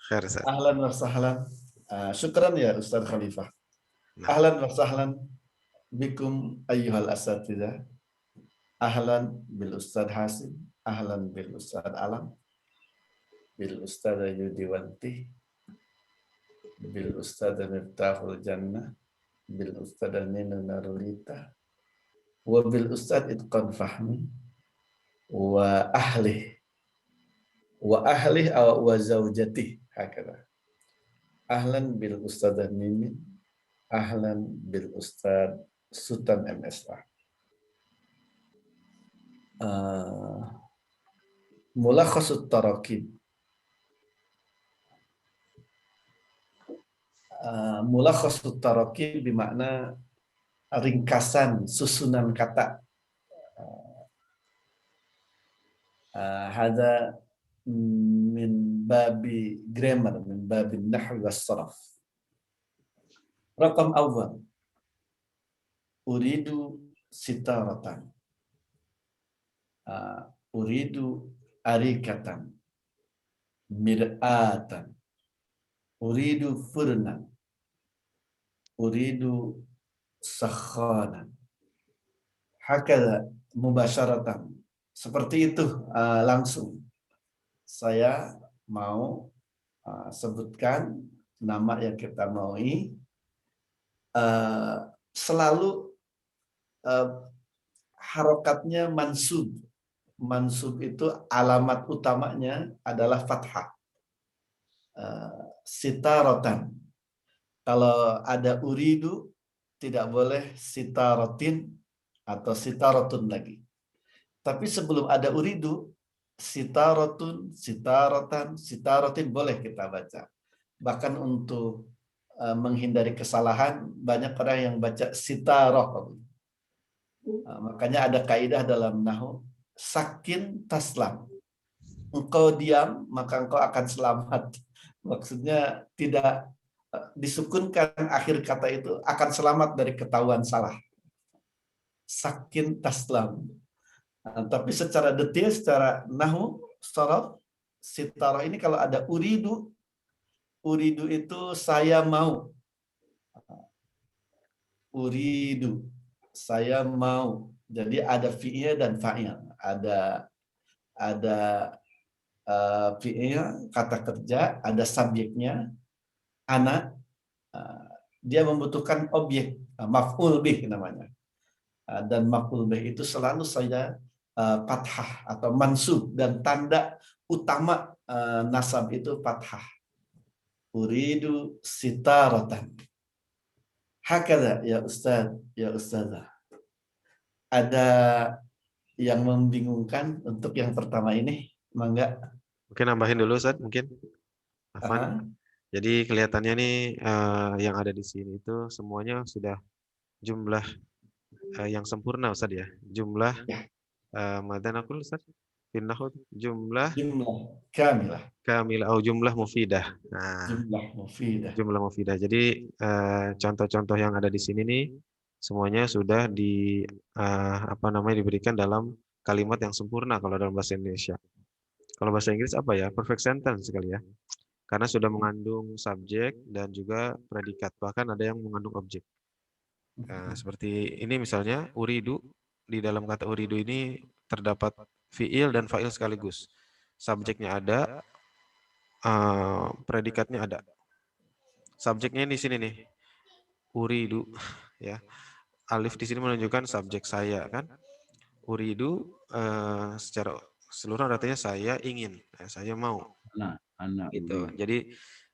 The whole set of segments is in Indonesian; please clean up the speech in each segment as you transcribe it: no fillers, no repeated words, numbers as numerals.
Khair, Ustaz. Ahlan wa sahlan. Syukran ya Ustaz Khalifah. Nah, Ahlan wa sahlan bikum ayyuhal asatidzah. Ahlan bil Ustaz Hasim, ahlan bil Ustaz Alam, bil Ustaz Yudiwanti, bil Ustaz Miftahul Jannah, bil Ustaz Ninu Narulita, wa bil Ustaz Itqan Fahmi, wa ahlih, wa zaujatih, hakala. Ahlan bil Ustaz Mimin, ahlan bil Ustaz Sultan MSA. Mulakhasut tarakib. Mulakhasut tarakib bermakna ringkasan susunan kata. Hada min babi grammar, min babi nahwi was saraf. Raqam awal. Uridu sitaratan. Uridu arikatan. Mir'atan. Uridu furnan. Uridu sakhanan. Hakala mubasyaratan. Seperti itu langsung. Saya mau sebutkan nama yang kita maui. Selalu harokatnya mansub. Mansub itu alamat utamanya adalah fathah. Sitarotan. Kalau ada uridu, tidak boleh sitarotin atau sitarotun lagi. Tapi sebelum ada uridu, sitarotun, sitarotan, sitarotin boleh kita baca. Bahkan untuk menghindari kesalahan, banyak orang yang baca sitaroh. Makanya ada kaidah dalam nahwu, sakin taslam. Engkau diam, maka engkau akan selamat. Maksudnya tidak disukunkan akhir kata itu akan selamat dari ketahuan salah. Sakin taslam. Tapi secara detail, secara nahwu, sharaf, sitarah ini kalau ada uridu, uridu itu saya mau. Uridu, saya mau. Jadi ada fi'il dan fa'il. Ada fi'il, kata kerja, ada subjeknya, ana, dia membutuhkan objek, maf'ul bih namanya. Dan maf'ul bih itu selalu saya fathah atau mansub, dan tanda utama nasab itu fathah. Uridu sitaratan. Hakada ya Ustaz, ya Ustazah. Ada yang membingungkan untuk yang pertama ini? Mangga. mungkin nambahin dulu, Ustaz, mungkin. Afan. Aha. Jadi kelihatannya nih yang ada di sini itu semuanya sudah jumlah yang sempurna, Ustaz ya. Jumlah Ya. madan aku, Ustaz. Finnahu jumlah Jumlah kamilah. kamilah atau jumlah mufidah. Nah, Jumlah mufidah. jumlah mufidah. Jadi contoh-contoh yang ada di sini nih semuanya sudah diberikan dalam kalimat yang sempurna kalau dalam bahasa Indonesia. Kalau bahasa Inggris apa ya? Perfect sentence sekali ya. Karena sudah mengandung subjek dan juga predikat. Bahkan ada yang mengandung objek. Seperti ini misalnya, uridu. Di dalam kata uridu ini terdapat fiil dan fa'il sekaligus. Subjeknya ada, predikatnya ada. Subjeknya di sini nih, uridu, ya. Alif di sini menunjukkan subjek saya kan. Uridu secara seluruh artinya saya ingin, saya mau. Anak Gitu. Jadi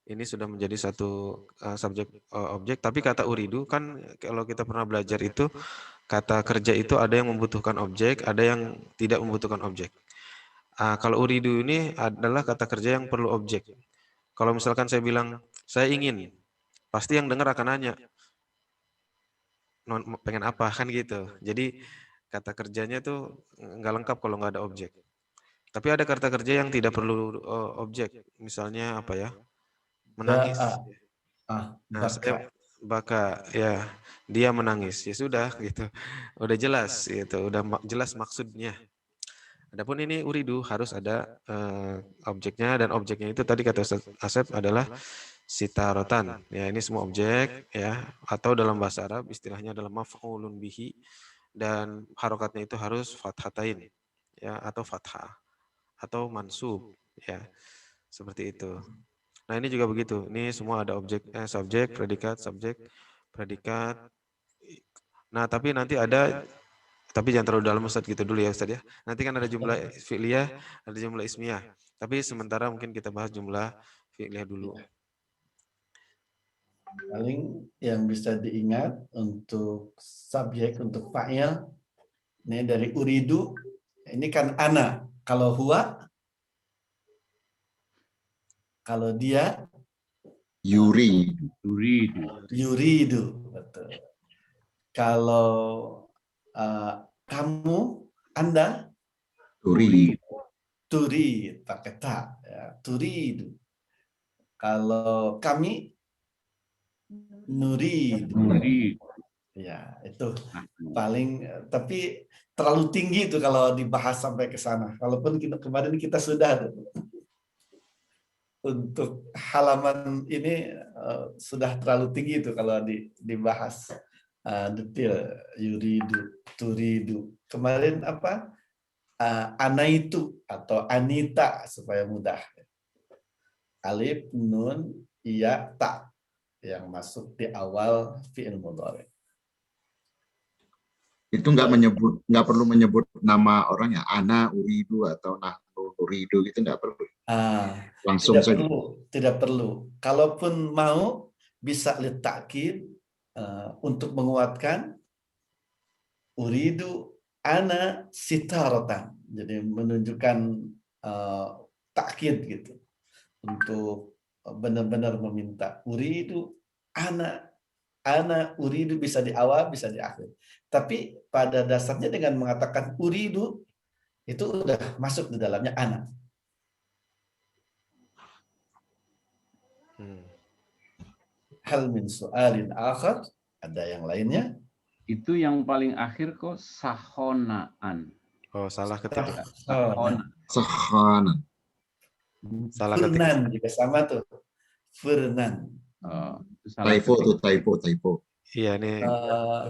ini sudah menjadi satu subjek objek. Tapi kata uridu kan kalau kita pernah belajar itu kata kerja itu ada yang membutuhkan objek, ada yang tidak membutuhkan objek. Kalau uridu ini adalah kata kerja yang perlu objek. Kalau misalkan saya bilang saya ingin, pasti yang dengar akan nanya, pengen apa kan gitu. Jadi kata kerjanya tuh nggak lengkap kalau nggak ada objek. Tapi ada kata kerja yang tidak perlu objek. Misalnya apa ya? Menangis. Nah, saya baka ya dia menangis. Ya sudah gitu. Udah jelas gitu, udah jelas maksudnya. Adapun ini uridu harus ada objeknya, dan objeknya itu tadi kata Ustaz Asep adalah sitarotan. Ya, ini semua objek ya, atau dalam bahasa Arab istilahnya adalah maf'ulun bihi, dan harokatnya itu harus fathatain ya, atau fathah atau mansub ya, seperti itu. Nah, ini juga begitu. Ini semua ada objek, subjek, predikat. Nah, tapi nanti ada, tapi jangan terlalu dalam Ustaz, gitu dulu ya Ustaz ya. Nanti kan ada jumlah fi'liyah, ada jumlah ismiyah. Tapi sementara mungkin kita bahas jumlah fi'liyah dulu. Paling yang bisa diingat untuk subjek, untuk fa'il, ini dari uridu, ini kan ana. Kalau huwa, kalau dia, yuridu. Betul. Kalau kamu, Anda, turid, pakai ta, ya, turidu. Kalau kami, nurid. Ya, itu paling, tapi terlalu tinggi itu kalau dibahas sampai ke sana. Walaupun kemarin kita sudah untuk halaman ini sudah terlalu tinggi itu kalau dibahas detail, yuridu, turidu. Kemarin apa? Anaitu atau anita supaya mudah. Alif, nun, iya, ta yang masuk di awal fi'il mudhari. Itu nggak perlu menyebut nama orangnya, ana uridu atau nahnu uridu, gitu nggak perlu. Langsung tidak saja. tidak perlu. Kalaupun mau bisa litakid untuk menguatkan uridu ana sitaratan. Jadi menunjukkan takkid gitu. Untuk benar-benar meminta uridu ana uridu, bisa di awal bisa di akhir. Tapi pada dasarnya dengan mengatakan uridu itu udah masuk di dalamnya ana. Hal min su'alin akhar, ada yang lainnya? Itu yang paling akhir kok sahonaan. Oh, salah ketik. Sahana. Salah ketik. Furnan juga sama tuh. Furnan. Typo. Iya, ini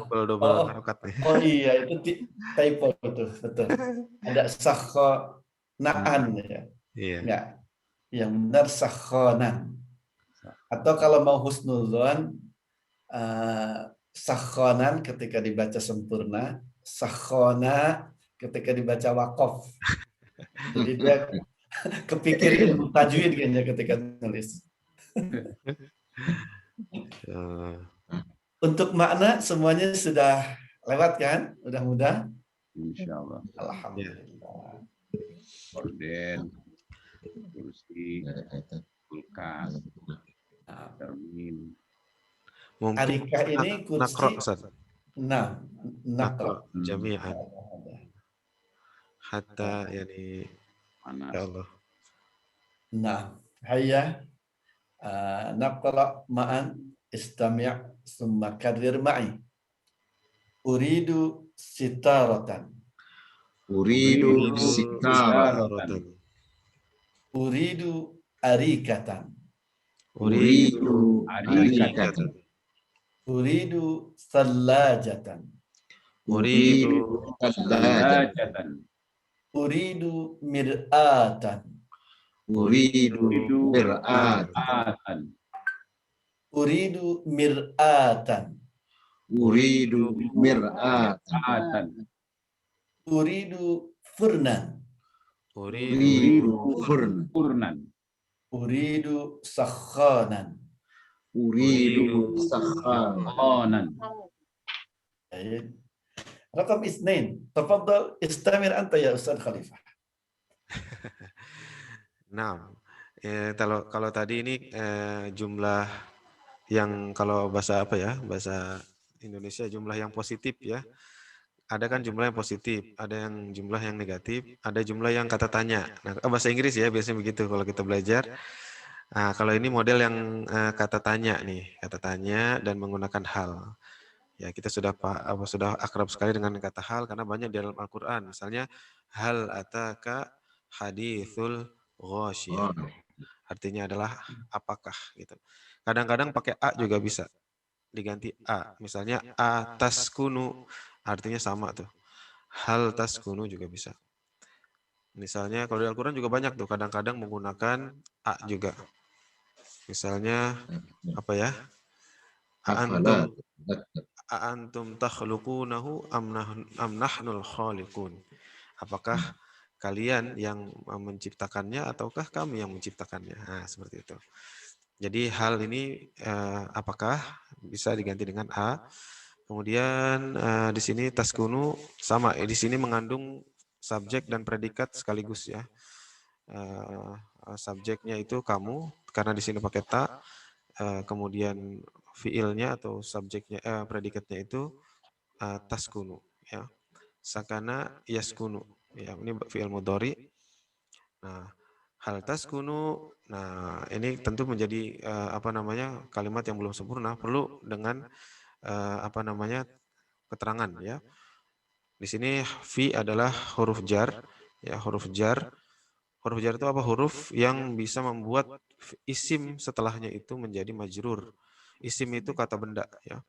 double harokat nih. Oh iya, itu typo itu, betul. Ada sahonaan ya. Iya. Enggak. Yang benar sahonan. Atau kalau mau husnuzon, sahonan ketika dibaca sempurna, sahona ketika dibaca wakof. Jadi dia kepikir ilmu tajwid kayaknya ketika nulis. Untuk makna semuanya sudah lewat kan? Udah mudah? Insya Allah. Alhamdulillah. Orden, kursi, kulkas, termin. Arika ini kursi. Nakro. Jami'an. Hatta yani Panas. ya Allah. Nah, hayya naqra ma'an istami' summa karrir ma'i. Uridu sitaratan. Uridu sitaratan. Uridu arikatan. Uridu arikatan. Uridu thallajatan. Uridu thallajatan. Uridu mir'atan. Uridu mir'atan. Uridu mir'atan. Uridu mir'atan. Uridu furnan. Uridu furnan. Uridu sakhanan. Uridu sakhanan. Rakam isnain. Tafadhal istamir anta ya Ustaz Khalifah. Nah, kalau tadi ini jumlah yang kalau bahasa apa ya, bahasa Indonesia jumlah yang positif ya. Ada kan jumlah yang positif, ada yang jumlah yang negatif, ada jumlah yang kata tanya. Nah, bahasa Inggris ya biasanya begitu kalau kita belajar. Nah, kalau ini model yang kata tanya nih, kata tanya dan menggunakan hal. Ya, kita sudah sudah akrab sekali dengan kata hal karena banyak di dalam Al-Qur'an. Misalnya hal ataka hadithul ghasyiyah. Oh, Artinya adalah apakah gitu. Kadang-kadang pakai a juga bisa diganti a. Misalnya atas kunu artinya sama tuh. Hal tas kunu juga bisa. Misalnya kalau di Al-Qur'an juga banyak tuh kadang-kadang menggunakan a juga. Misalnya apa ya? afala Antum Aantum takhluqunahu am nahnul khaliqun. Apakah kalian yang menciptakannya ataukah kami yang menciptakannya? Nah, seperti itu. Jadi hal ini apakah bisa diganti dengan a. Kemudian di sini taskunu sama. Di sini mengandung subjek dan predikat sekaligus ya. Subjeknya itu kamu karena di sini pakai ta. Kemudian fiilnya atau subjeknya predikatnya itu taskunu ya. Sakana yaskunu ya, ini fiil mudhari. Nah, hal taskunu, nah ini tentu menjadi apa namanya kalimat yang belum sempurna, perlu dengan apa namanya keterangan ya. Di sini fi adalah huruf jar ya, huruf jar. Huruf jar itu apa? Huruf yang bisa membuat isim setelahnya itu menjadi majrur. Isim itu kata benda ya.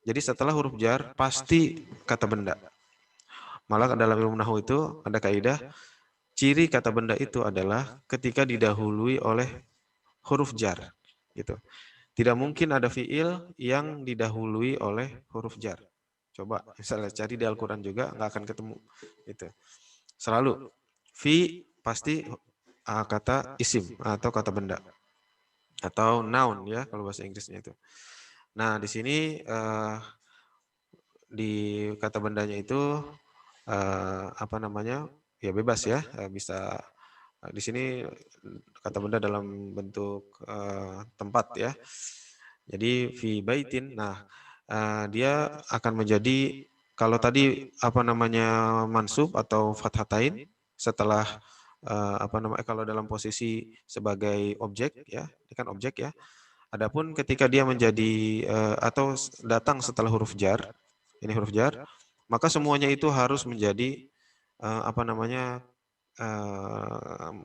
Jadi setelah huruf jar pasti kata benda. Malah dalam ilmu nahwu itu ada kaidah ciri kata benda itu adalah ketika didahului oleh huruf jar gitu. Tidak mungkin ada fiil yang didahului oleh huruf jar. Coba misalnya cari di Al-Qur'an juga nggak akan ketemu gitu. Selalu fi pasti kata isim atau kata benda atau noun ya kalau bahasa Inggrisnya itu. Nah, di sini di kata bendanya itu apa namanya? Ya bebas ya, bisa di sini kata benda dalam bentuk tempat ya. Jadi fi baitin. Nah, dia akan menjadi kalau tadi apa namanya mansub atau fathatain setelah apa namanya kalau dalam posisi sebagai objek ya, ini kan objek ya. Adapun ketika dia menjadi atau datang setelah huruf jar, ini huruf jar, maka semuanya itu harus menjadi apa namanya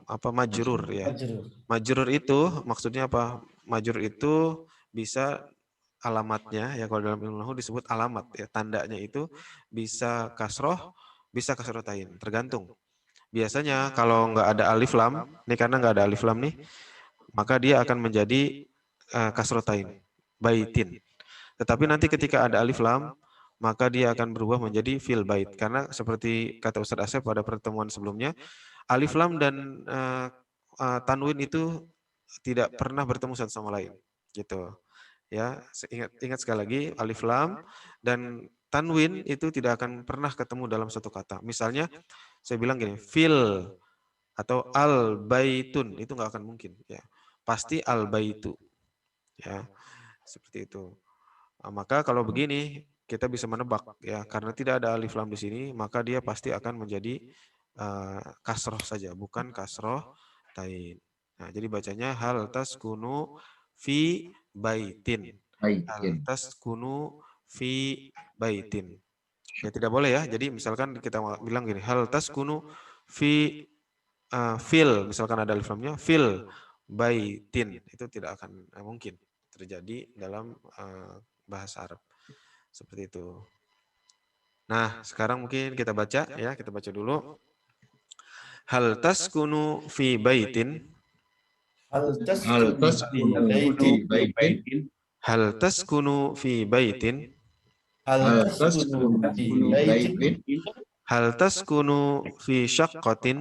apa majrur ya. Majrur. Majrur itu maksudnya apa? Majrur itu bisa alamatnya ya kalau dalam ilmu nahwu disebut alamat ya, tandanya itu bisa kasroh, bisa kasrotain, tergantung. Biasanya kalau nggak ada alif lam, nih karena nggak ada alif lam nih, maka dia akan menjadi kasrotain, baitin. Tetapi nanti ketika ada alif lam, maka dia akan berubah menjadi fil bait. Karena seperti kata Ustadz Asep pada pertemuan sebelumnya, alif lam dan tanwin itu tidak pernah bertemu satu sama lain. Gitu. Ya, ingat sekali lagi alif lam dan tanwin itu tidak akan pernah ketemu dalam satu kata. Misalnya saya bilang gini, fil atau al baitun itu nggak akan mungkin ya. Pasti al baitu ya. Seperti itu. Maka kalau begini kita bisa menebak ya karena tidak ada alif lam di sini maka dia pasti akan menjadi kasroh saja bukan kasroh tain. Nah, jadi bacanya hal taskunu fi baitin. Hal baitin. taskunu fi baitin. Ya tidak boleh ya. Jadi misalkan kita bilang gini, hal taskunu fi fil misalkan ada alif lamnya fil baitin itu tidak akan mungkin terjadi dalam bahasa Arab. Seperti itu. Nah, sekarang mungkin kita baca ya, kita baca dulu. Hal taskunu fi baitin. Hal Hal taskunu fi taskunu baitin. fi baitin. Hal taskunu fi baitin. Hal Hal taskunu taskunu fi fi baitin. baitin. Hal taskunu fi syaqqatin.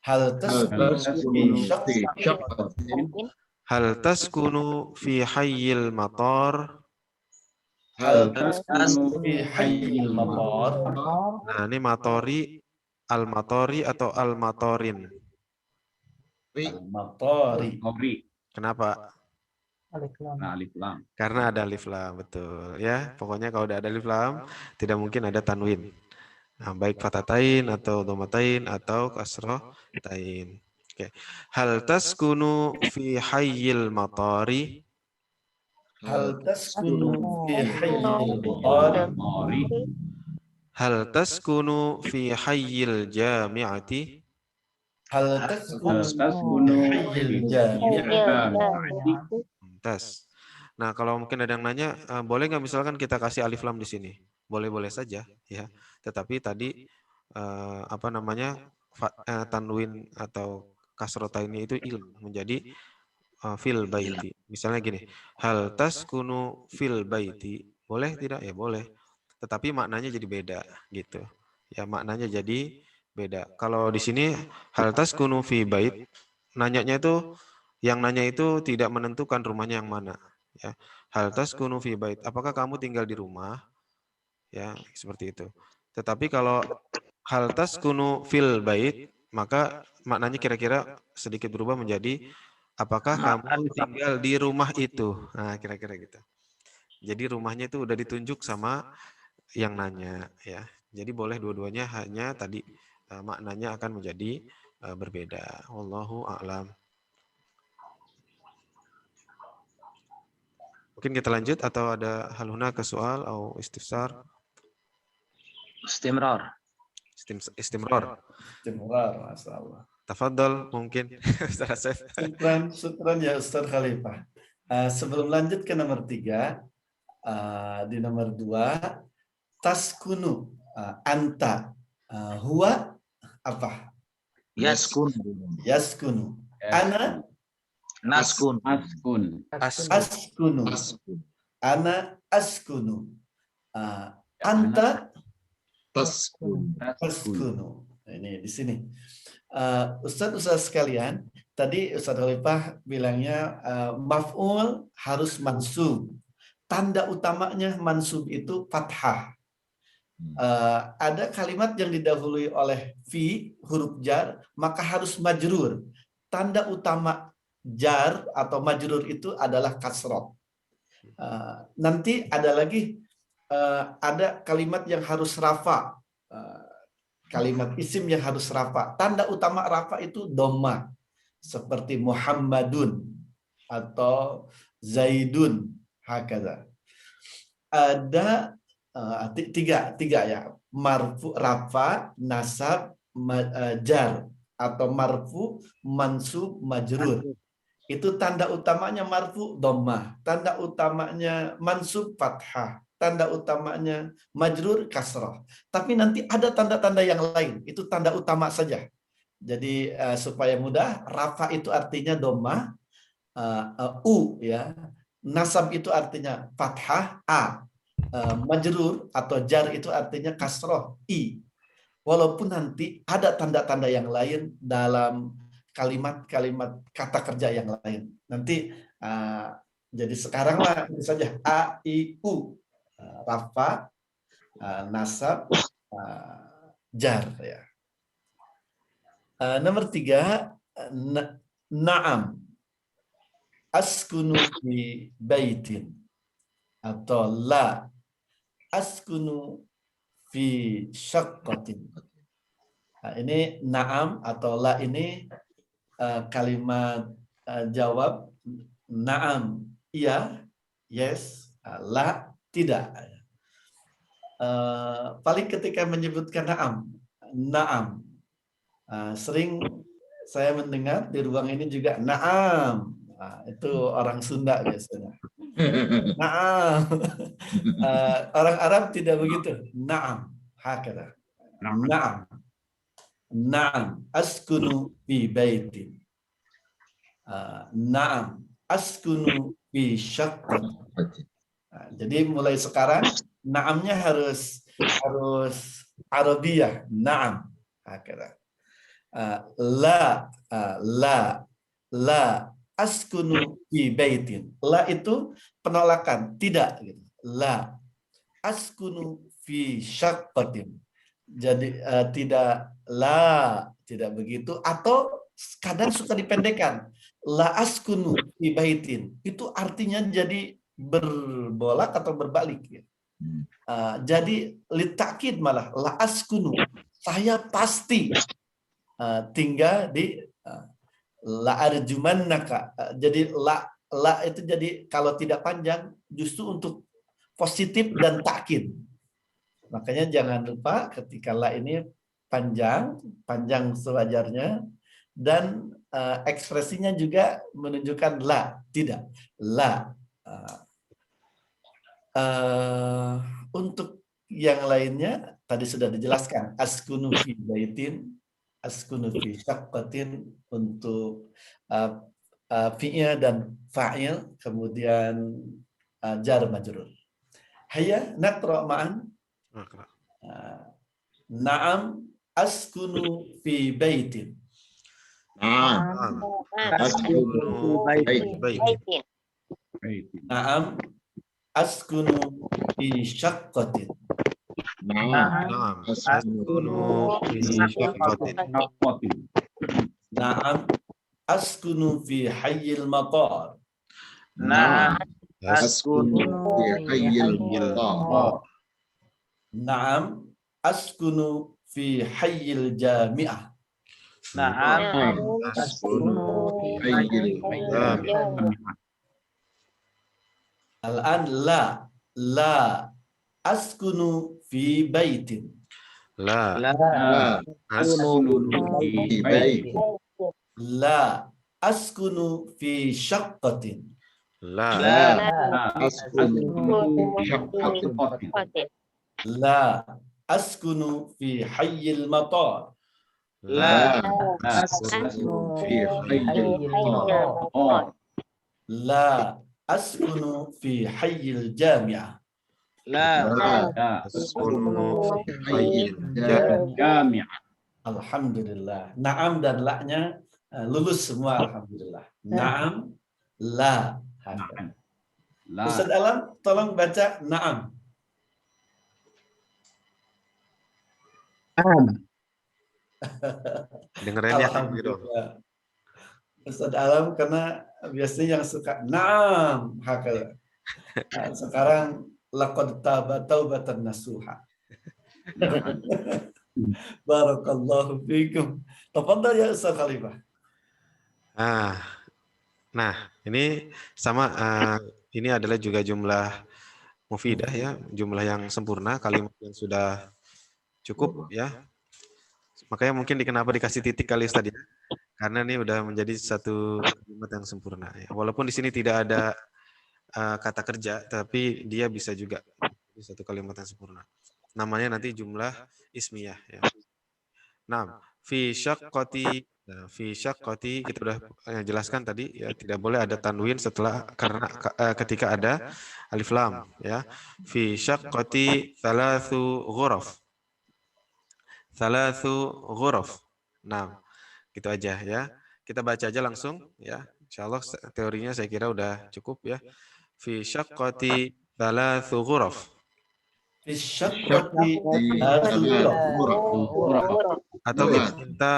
Hal Hal taskunu fi taskunu fi syaqqatin. syaqqatin. Hal taskunu fi hayyil matar. Hal taskunu fi hayyil matar. Nah, ini matori, al-matori atau al-matorin. Al-matari. Kenapa? Nah, alif lam. Karena ada alif lam, betul ya. Pokoknya kalau udah ada alif lam, tidak mungkin ada tanwin. Nah, baik fatatain atau domatain atau kasrotain. Oke. Hal taskunu fi hayyil matari. Hal taskunu fi hayyil bukhari. Hal taskunu fi hayyil jami'ati? Hal taskunu fi hayyil jami'ati. Tes. Nah, kalau mungkin ada yang nanya, boleh nggak misalkan kita kasih alif lam di sini? Boleh-boleh saja, ya. Tetapi tadi apa namanya tanwin atau kasrota ini itu ilm menjadi fil baiti. Misalnya gini, hal taskunu fil baiti. Boleh tidak? Ya boleh. Tetapi maknanya jadi beda gitu. Ya maknanya jadi beda. Kalau di sini hal taskunu fi bait, nanyanya itu yang nanya itu tidak menentukan rumahnya yang mana. Ya, hal taskunu fi bait. Apakah kamu tinggal di rumah? Ya, seperti itu. Tetapi kalau hal taskunu fil bait, maka maknanya kira-kira sedikit berubah menjadi apakah kamu tinggal di rumah itu? Nah, kira-kira gitu. Jadi rumahnya itu udah ditunjuk sama yang nanya, ya. Jadi boleh dua-duanya, hanya tadi maknanya akan menjadi berbeda. Wallahu a'lam. Mungkin kita lanjut atau ada hal hunaka soal atau istifsar? Istimrar. Istimrar. Istimrar, masalah. Tafadhal mungkin Ustaz Asef. Syukran ya Ustaz Khalifah. Sebelum lanjut ke nomor 3, di nomor 2, taskunu, anta, huwa apa? Yaskunu. Ana Naskun. askunu. Ana askunu. Anta taskunu. Ini di sini. Ustaz sekalian, tadi Ustaz Khalifah bilangnya maf'ul harus mansub. Tanda utamanya mansub itu fathah. Ada kalimat yang didahului oleh fi, huruf jar, maka harus majrur. Tanda utama jar atau majrur itu adalah kasrah. Nanti ada lagi ada kalimat yang harus rafa. Kalimat isim yang harus rafa. Tanda utama rafa itu dhamma. Seperti Muhammadun atau Zaidun. Hakadha. Ada tiga ya. Marfu, rafa, nasab, jar. Atau marfu, mansub, majrur. Itu tanda utamanya marfu, dhammah. Tanda utamanya mansub, fathah. Tanda utamanya majrur, kasrah. Tapi nanti ada tanda-tanda yang lain. Itu tanda utama saja. Jadi supaya mudah, rafa itu artinya dhammah, ya. Nasab itu artinya fathah, a. Majrur atau jar itu artinya kasrah, i. Walaupun nanti ada tanda-tanda yang lain dalam kalimat-kalimat kata kerja yang lain. Nanti jadi sekarang lah saja a, i, u. Rafa, nasab, jar. Ya. Nomor 3, na'am. Askunu fi baitin. Atau la. Askunu fi syaqqatin. Ini na'am atau la ini kalimat jawab. Na'am, iya, yes. La, tidak. Paling ketika menyebutkan na'am. Sering saya mendengar di ruang ini juga na'am. Itu orang Sunda biasanya. Na'am. Orang Arab tidak begitu. Na'am. Hakada. Na'am. Na'am. Askunu fi baitin. Na'am. Askunu fi syaqqat. Jadi mulai sekarang na'amnya harus Arabiyah. Na'am. Hakada. La askunu fi baitin. La itu penolakan, tidak gitu. La askunu fi syaqqatin. Jadi tidak begitu, atau kadang suka dipendekkan. La askunu fi baitin. Itu artinya jadi berbolak atau berbalik gitu. Jadi litakid malah la askunu. Saya pasti tinggal di la arjumannaka. Jadi la la itu jadi kalau tidak panjang justru untuk positif dan takkid. Makanya jangan lupa ketika la ini panjang sewajarnya, dan ekspresinya juga menunjukkan la, tidak la. Untuk yang lainnya tadi sudah dijelaskan, askunu fi baitin, askunu fi syaqqatin untuk fi'il dan fa'il, kemudian jar majrur. Hayya naqra ma'an. Na'am askunu fi baitin. Askunu fi baitin. Na'am askunu fi syaqqatin. Na'am askunu fi syaqqatin. Na'am askunu fi hayyil matar. Na'am askunu fi hayyil matar. Na'am askunu fi hayyil jami'ah. Na'am askunu fi hayyil jami'ah. Al-an la askunu fi baitin. La Askunu fi baitin. La askunu fi syaqqatin. La Askunu fi syaqqatin. La askunu fi hayyil matar. La askunu fi hayyil matar. La askunu fi hayyil jami'ah. La askunu fi hayyil Jami'ah. Alhamdulillah. Naam dan la-nya lulus semua, alhamdulillah. Naam, la. Ustaz Alam, tolong baca naam. dengerin ya gitu. Alhamdulillah. Ustaz Alam karena biasanya yang suka naam hakala. Sekarang laqad taba taubatan nasuha. Barakallahu fikum. Tafadhal ya Ustaz Khalifah. Nah, ini sama ini adalah juga jumlah mufidah ya, jumlah yang sempurna, kalimat yang sudah cukup ya. Makanya mungkin kenapa dikasih titik kali Ustaz ya. Karena ini udah menjadi satu kalimat yang sempurna ya. Walaupun di sini tidak ada kata kerja, tapi dia bisa juga jadi satu kalimat yang sempurna. Namanya nanti jumlah ismiyah ya. Nah, fi syaqqati. Nah, fi syaqqati kita udah jelaskan tadi ya, tidak boleh ada tanwin setelah karena ketika ada alif lam ya. Fi syaqqati thalathu ghuraf. Thalathu ghuraf. Nah, gitu aja ya. Kita baca aja langsung ya. Insyaallah teorinya saya kira udah cukup ya. Fi syaqqati thalathu ghuraf. Fi syaqqati ghuraf. Atau kita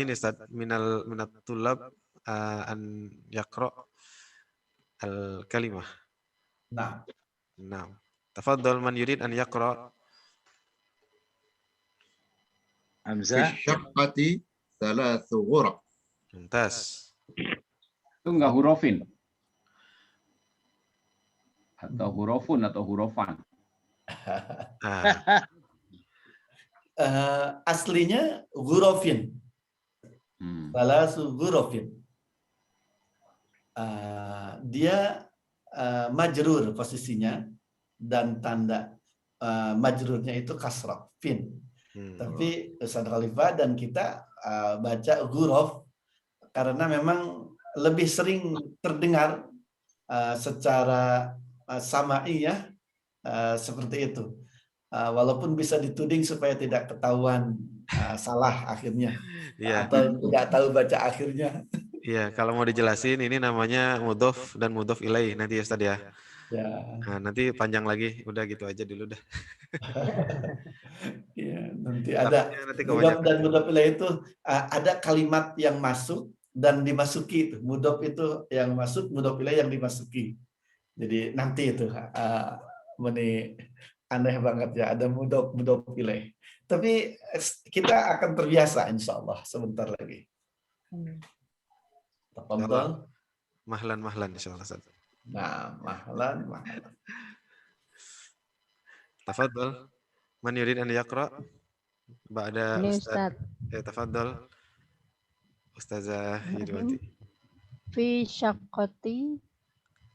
ini Ustaz minat tulab an yaqra al kalimah. Nah. Tafadhal man yurid an yaqra. Hamzah. Fi syaqqati thalathu ghuraf. Mumtaz. Itu enggak hurufin. Atau hurufun atau hurufan. Aslinya ghurafin. Thalathu ghurafin. Dia majrur posisinya dan tanda majrurnya itu kasrah fin. Tapi Ustaz Khalifah dan kita baca ghuraf karena memang lebih sering terdengar secara sama'i ya, seperti itu. Walaupun bisa dituding supaya tidak ketahuan salah akhirnya atau tidak tahu baca akhirnya. Iya, kalau mau dijelasin ini namanya mudhof dan mudhof ilaih nanti ya Ustaz ya. Ya. Nah, nanti panjang lagi, udah gitu aja dulu dah. Ya, nanti ada mudhof dan mudhof ilaih itu ada kalimat yang masuk dan dimasuki itu. Mudhof itu yang masuk, mudhof ilaih yang dimasuki. Jadi nanti itu aneh banget ya, ada mudhof ilaih. Tapi kita akan terbiasa insya Allah sebentar lagi. Tafadhal. Mahlan insyaallah Ustaz. Nah, mahlan. Tafadhal. Man yurid an yaqra? Ba'da Ini Ustaz. Ustaz. Tafadhal. Ustazah Yudwanti. Fi syaqqati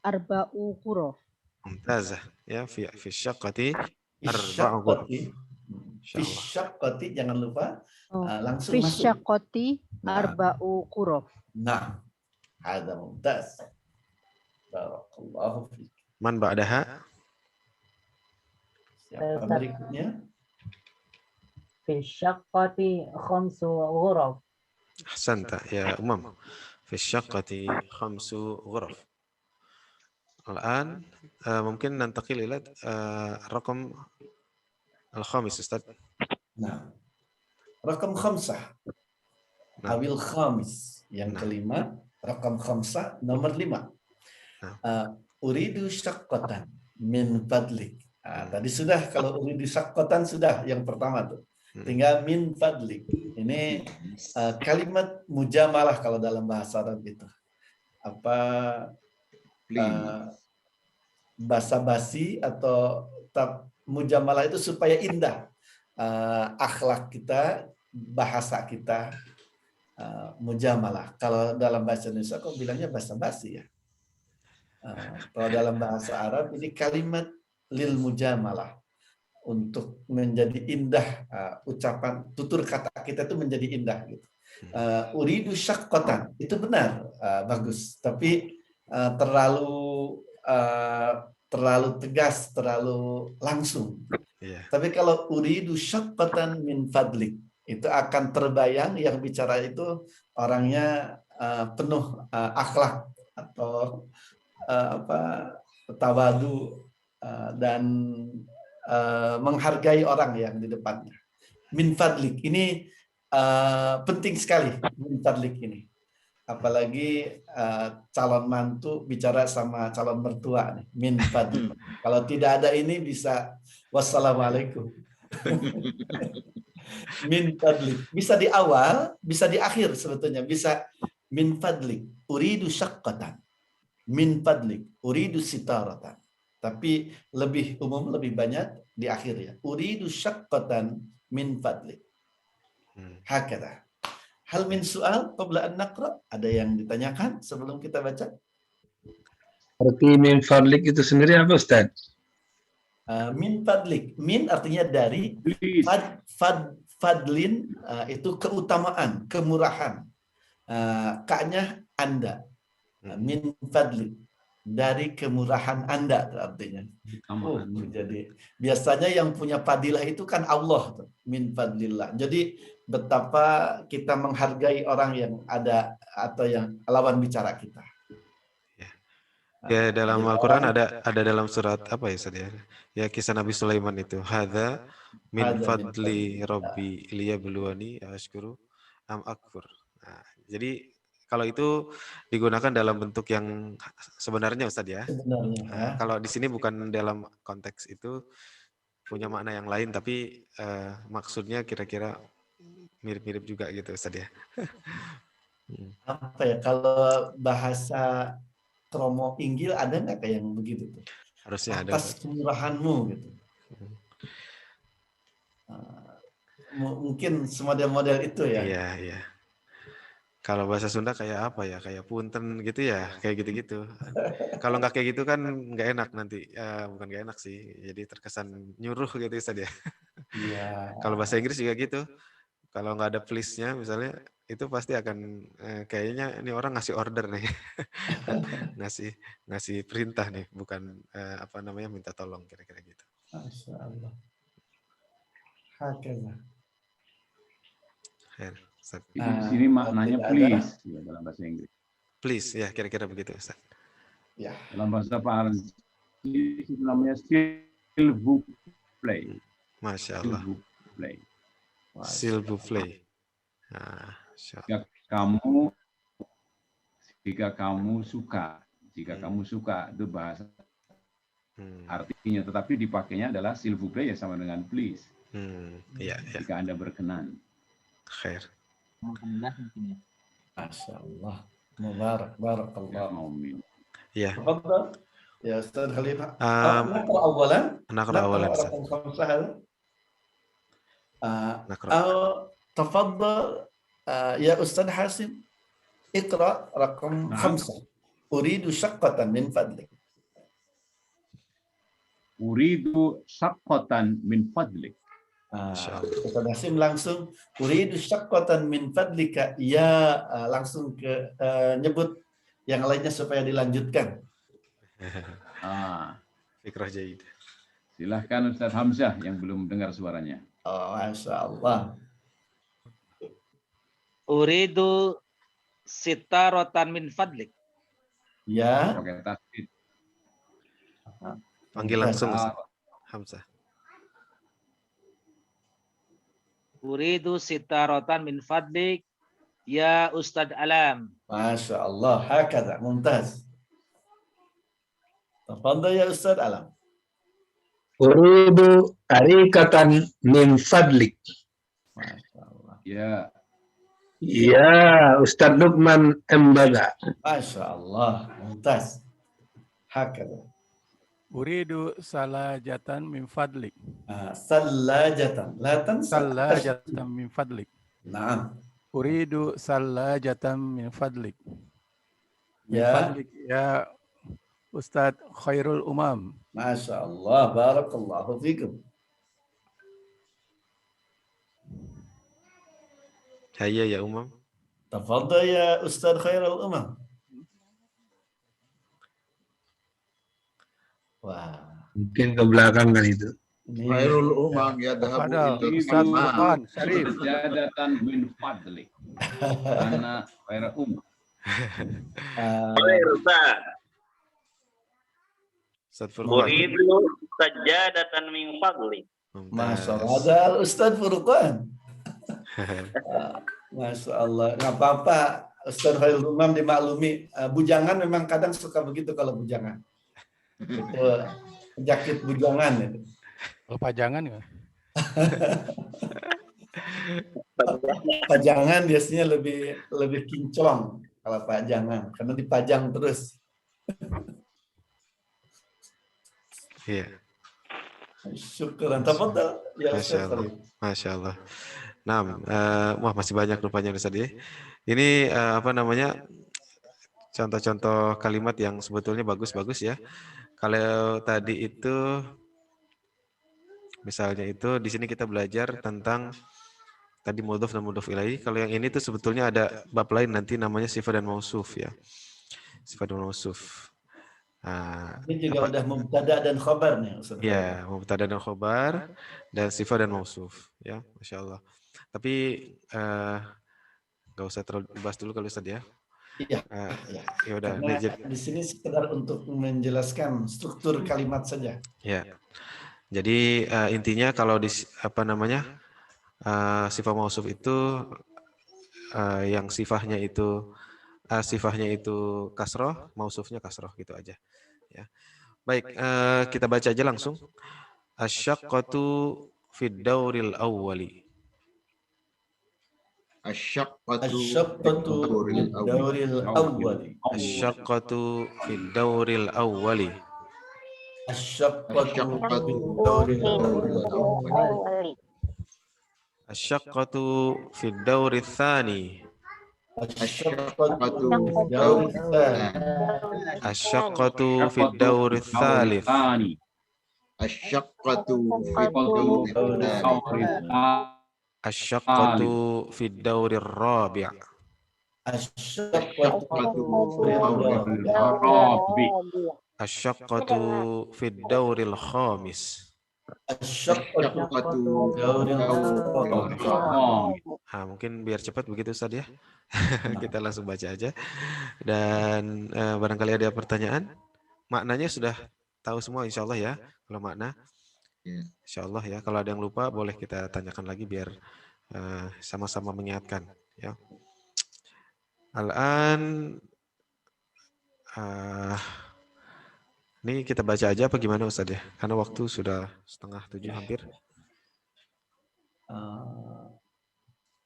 arba'u qura. Mumtazah. Ya, fi syaqqati arba'u Isyaqqati. Fi insyaallah. syaqqati, jangan lupa langsung Fi masuk. syaqqati Nah. arba'u qura. Nah, ada mumtaz. Barakallahu fiik. Man ba'daha? Siapa berikutnya? في الشقة 5 غرف. Ahsanta ya Umam. Fi syaqqati 5 ghuraf. Al-an mungkin nantaqil ila raqam al-khamis Ustaz. Nah, rakam khamsah. Nah. Awil khamis. Yang Nah. kelima, rakam khamsah nomor 5. Uridu syaqqatan min fadlik. Tadi sudah, kalau uridu syaqqatan sudah yang pertama tuh. Tinggal min fadlik. Ini kalimat mujamalah kalau dalam bahasa Arab itu. Apa basa-basi atau mujamalah itu supaya indah. Akhlak kita, bahasa kita, mujamalah. Kalau dalam bahasa Indonesia kok bilangnya basa-basi ya. Kalau dalam bahasa Arab ini kalimat lil mujamalah, untuk menjadi indah, ucapan tutur kata kita itu menjadi indah gitu. Uridu syaqqatan itu benar, bagus, tapi terlalu tegas, terlalu langsung. Yeah. Tapi kalau uridu syaqqatan min fadlik, itu akan terbayang yang bicara itu orangnya penuh akhlak atau tawadu dan menghargai orang yang di depannya. Min fadlik ini penting sekali, min fadlik ini. Apalagi calon mantu bicara sama calon mertua nih, min fadlik. Kalau tidak ada ini bisa wassalamualaikum. Min fadlik. Bisa di awal, bisa di akhir sebetulnya. Bisa min fadlik. Uridu syaqqatan. Min fadlik. Uridu sitaratan. Tapi lebih umum, lebih banyak di akhir ya. Uridu syaqqatan min fadlik. Hakada. Hal min soal qabla an naqra? Ada yang ditanyakan sebelum kita baca? Arti min fadlik itu sendiri apa Ustaz? Min fadlik. Min artinya dari. Fadlin itu keutamaan, kemurahan. Kaknya Anda. Min fadlik. Dari kemurahan Anda artinya. Jadi biasanya yang punya fadilah itu kan Allah, min fadlillah. Jadi betapa kita menghargai orang yang ada atau yang lawan bicara kita. Ya, dalam Al-Qur'an ada dalam surat apa ya Ustaz ya? Ya, kisah Nabi Sulaiman itu. Hadza min fadli rabbi liyabluwani ashkuru am akfur. Nah, jadi kalau itu digunakan dalam bentuk yang sebenarnya Ustaz ya. Sebenarnya. Kalau di sini bukan dalam konteks itu, punya makna yang lain, tapi maksudnya kira-kira mirip-mirip juga gitu Ustaz ya. Apa ya, kalau bahasa kromo Inggil ada nggak kayak yang begitu tuh? Harusnya ada. Atas kemurahanmu gitu. Mungkin model-model itu ya. Iya, iya. Kalau bahasa Sunda kayak apa ya? Kayak punten gitu ya, kayak gitu-gitu. Kalau nggak kayak gitu kan nggak enak nanti. Bukan nggak enak sih, jadi terkesan nyuruh gitu Ustaz ya. Iya. Kalau bahasa Inggris juga gitu. Kalau nggak ada please-nya misalnya, itu pasti akan kayaknya ini orang ngasih order nih. ngasih perintah nih, bukan minta tolong kira-kira gitu. Masya Allah. Hakeza. Di sini maknanya please ya, dalam bahasa Inggris. Please ya, kira-kira begitu Ustaz. Ya. Dalam bahasa Paransi itu namanya s'il vous plaît. Masya Allah. S'il vous plaît. Nah, jika kamu suka itu bahasa artinya, tetapi dipakainya adalah s'il vous plaît ya sama dengan please. Iya, jika Anda berkenan. Khair. Masya Allah. Mubarak, barakallah. Amin. Ya, تفضل يا أستاذ خليفة. um, نقرأ أولا. نقرأ أولا Ustaz. رقم 5 هذا. نقرأ. أو تفضل يا أستاذ حاسم، اقرأ رقم نعم. 5. أريد شقة من فضلك. Uridu syaqqatan min fadlik. Ustaz Hasim langsung uridu syaqqatan min fadlika, ya langsung ke nyebut yang lainnya supaya dilanjutkan. Fikrah jaid. Silahkan Ustaz Hamzah yang belum dengar suaranya. Oh, Masya Allah. Uridu sitaratan min fadlik. Ya. Pakai tasdid. Panggil langsung Ustaz Hamzah. Uridu sitaratan min fadlik ya Ustadz Alam. Masya Allah, hakada, mumtaz. Tafadhal ya Ustadz Alam. Uridu arikatan min fadlik. Masya Allah. Ya, Ustadz Lukman Embada. Masya Allah, mumtaz. Hakada. Uridu salajatan min fadlik. Salajatan. Latan Salajatan min fadlik. Naam. Uridu salajatan min fadlik. Min Ya. fadlik ya Ustadz Khairul Umam. Masya Allah, barakallahu fikum. Hayya ya Umam. Tafadhal ya Ustadz Khairul Umam. Wah. Mungkin ke belakang kan itu. Khairul umam ya Ada dhahabu Ustadz Furqan Syarif. sajadatan min fadlik. Ana khairul umam. Ustaz Furqan. Uridu sajadatan min fadlik. Masya Allah, ada Ustadz Furqan. Masya Allah, nggak apa-apa. Ustadz Khairul Umam dimaklumi. Bujangan memang kadang suka begitu kalau bujangan. Itu penyakit bujangan itu. Kalau pajangan ya. Pajangan biasanya lebih kinclong kalau pajangan karena dipajang terus. Iya. Syukuran. Tafadhal ya Masya Ustaz. Allah. Masya Allah. Nah, wah masih banyak rupanya Ustaz ya. Ini apa namanya? Contoh-contoh kalimat yang sebetulnya bagus-bagus ya. Kalau tadi itu misalnya itu di sini kita belajar tentang tadi mudhof dan mudhof ilaih. Kalau yang ini tuh sebetulnya ada bab lain nanti namanya sifat dan mausuf ya. Sifat dan mausuf. Ini juga udah mubtada dan khabar nih Ustaz. Ya, mubtada dan khabar dan sifat dan mausuf ya, Masya Allah. Tapi nggak usah terlalu dibahas dulu kalau Ustaz ya. Iya. Ya udah. Di sini sekedar untuk menjelaskan struktur kalimat saja. Ya. Jadi intinya kalau di apa namanya sifat mausuf itu yang sifatnya itu kasroh, mausufnya kasroh gitu aja. Ya. Baik, kita baca aja langsung. Asyaqqatu fid dauril awwali. Asyaqqatu Asyaqqatu dauril awwali. Asyaqqatu fid dauril awwali. Asyaqqatu Asyaqqatu fid dauril tsani. Asyaqqatu fid dauril tsalits. Asyaqqatu fid dauril Asyaqqatu fid dauril rabi'. Asyaqqatu fid dauril khamis. Mungkin biar cepat begitu Ustaz ya. Kita langsung baca aja. Dan barangkali ada pertanyaan. Maknanya sudah tahu semua insya Allah ya. Kalau makna insya Allah ya. Kalau ada yang lupa boleh kita tanyakan lagi biar sama-sama mengingatkan ya. Al-an ini kita baca aja apa gimana Ustaz ya? Karena waktu sudah 6:30 hampir.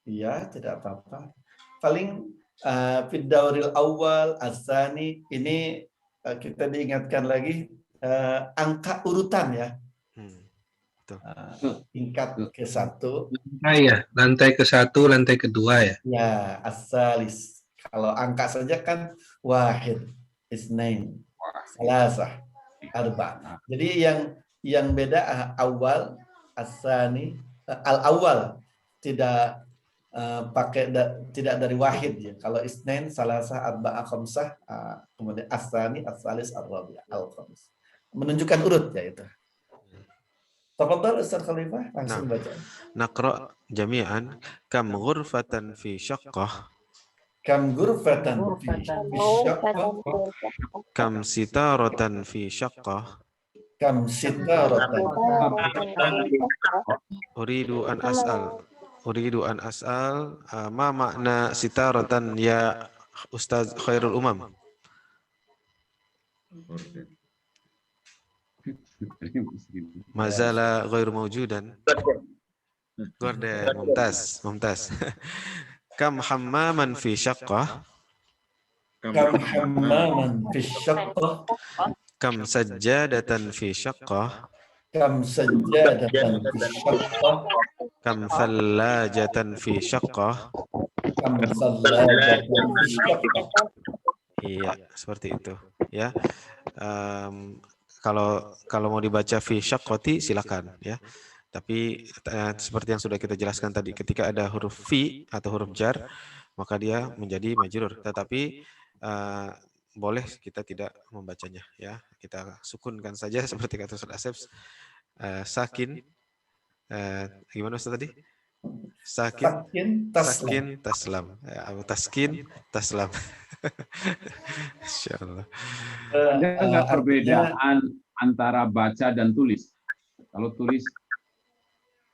Iya, tidak apa-apa. Paling Fiddauril awal, asani, ini kita diingatkan lagi angka urutan ya. Tingkat ke-1. Lantai ke-1, lantai kedua ya. Ya, asalis. Kalau angka saja kan wahid, isnain, salasah, arba. Jadi yang beda awal, asani, al-awal tidak tidak dari wahid ya. Kalau isnain, salasah, arba, khamsah, kemudian asani, asalis, ar-rabi', al-khamis. Menunjukkan urut ya itu. Tafadhal Ustaz Khalifah, langsung baca. Naqra jami'an kam ghurfatan fi syaqqah. Kam ghurfatan fi syaqqah. Kam sitaratan fi syaqqah. Kam sitaratan. Uridu an as'al ma makna sitaratan ya Ustaz Khairul Umam. Mazala ghairu mawjudan. Gorden, mumtaz. Kam hammaman fi syaqqah. Kam hammaman fi syaqqah. Kam sajjadatan fi syaqqah. Kam sajjadatan fi syaqqah. Kam thallajatan fi syaqqah. Kam thallajatan fi syaqqah. Iya, seperti itu ya. Kalau mau dibaca fi syaqqati silakan ya. Tapi seperti yang sudah kita jelaskan tadi, ketika ada huruf fi atau huruf jar, maka dia menjadi majrur. Tetapi boleh kita tidak membacanya ya. Kita sukunkan saja seperti kata Ustaz Asep. Sakin gimana Ustaz tadi? Sakin taslam. Taskin taslam. Insyaallah. Ada nggak perbedaan antara baca dan tulis? Kalau tulis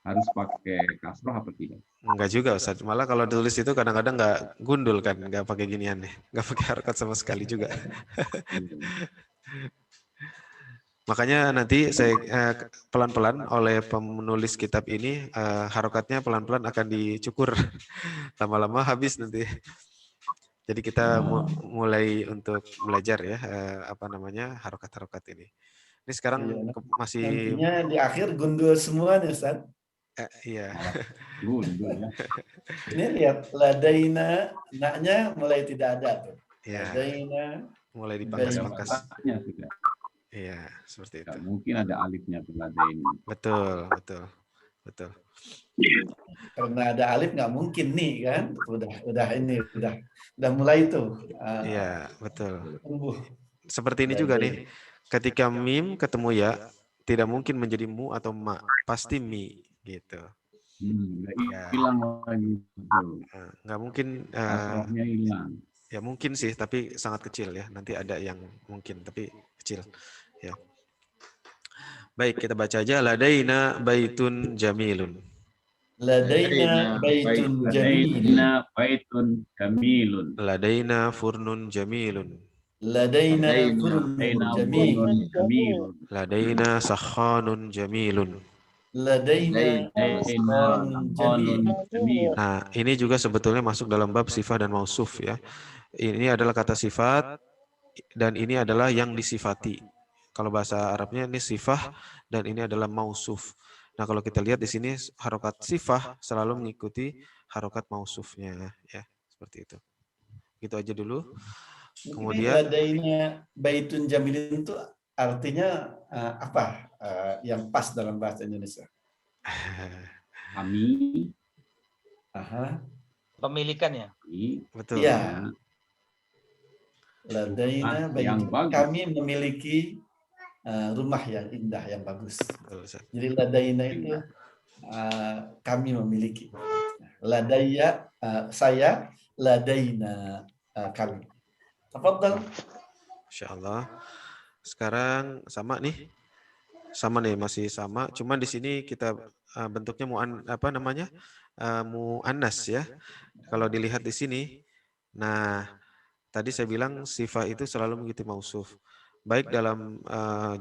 harus pakai kasroh apa tidak? Enggak juga Ustaz. Malah kalau tulis itu kadang-kadang nggak gundul kan, nggak pakai ginian nih, nggak pakai harokat sama sekali juga. Makanya nanti saya pelan-pelan oleh penulis kitab ini harokatnya pelan-pelan akan dicukur, lama-lama habis nanti. Jadi kita mulai untuk belajar ya harokat-harokat ini. Ini sekarang masih nantinya di akhir gundul semua nih Ustaz. Iya. Gundul ya. Ini lihat ladaina, naknya mulai tidak ada tuh. Ya. Ladaina mulai dipangkas-pangkas. Iya, seperti itu. Mungkin ada alifnya ladain. Betul. Karena ada alif nggak mungkin nih kan, udah mulai tuh. Iya, betul. Seperti ini juga nih, ketika mim ketemu ya, tidak mungkin menjadi mu atau ma, pasti mi gitu. Hilang lagi. Nggak mungkin. Hilang. Ya mungkin sih, tapi sangat kecil ya. Nanti ada yang mungkin, tapi kecil. Ya. Baik, kita baca aja. Ladaina baitun jamilun. Ladaina baitun jamilun. Ladaina furnun jamilun. Ladaina furnun jamilun. Ladaina sakhanun jamilun. Ladaina sakhanun jamilun. Nah, ini juga sebetulnya masuk dalam bab sifat dan mausuf ya. Ini adalah kata sifat dan ini adalah yang disifati. Kalau bahasa Arabnya ini sifah dan ini adalah mausuf. Nah, kalau kita lihat di sini harokat sifah selalu mengikuti harokat mausufnya ya, seperti itu. Gitu aja dulu. Kemudian ladaina baitun jamilin itu artinya apa yang pas dalam bahasa Indonesia? Kami. Pemilikannya. Betul. Iya. Ladaina baitun, kami memiliki rumah yang indah, yang bagus. Jadi ladaina itu kami memiliki. Ladaya saya, ladaina kami. Tafadhal. Insyaallah. Sekarang sama nih. Sama nih, masih sama. Cuman di sini kita bentuknya muannas ya. Kalau dilihat di sini. Nah, tadi saya bilang sifat itu selalu mengikuti mausuf. Baik dalam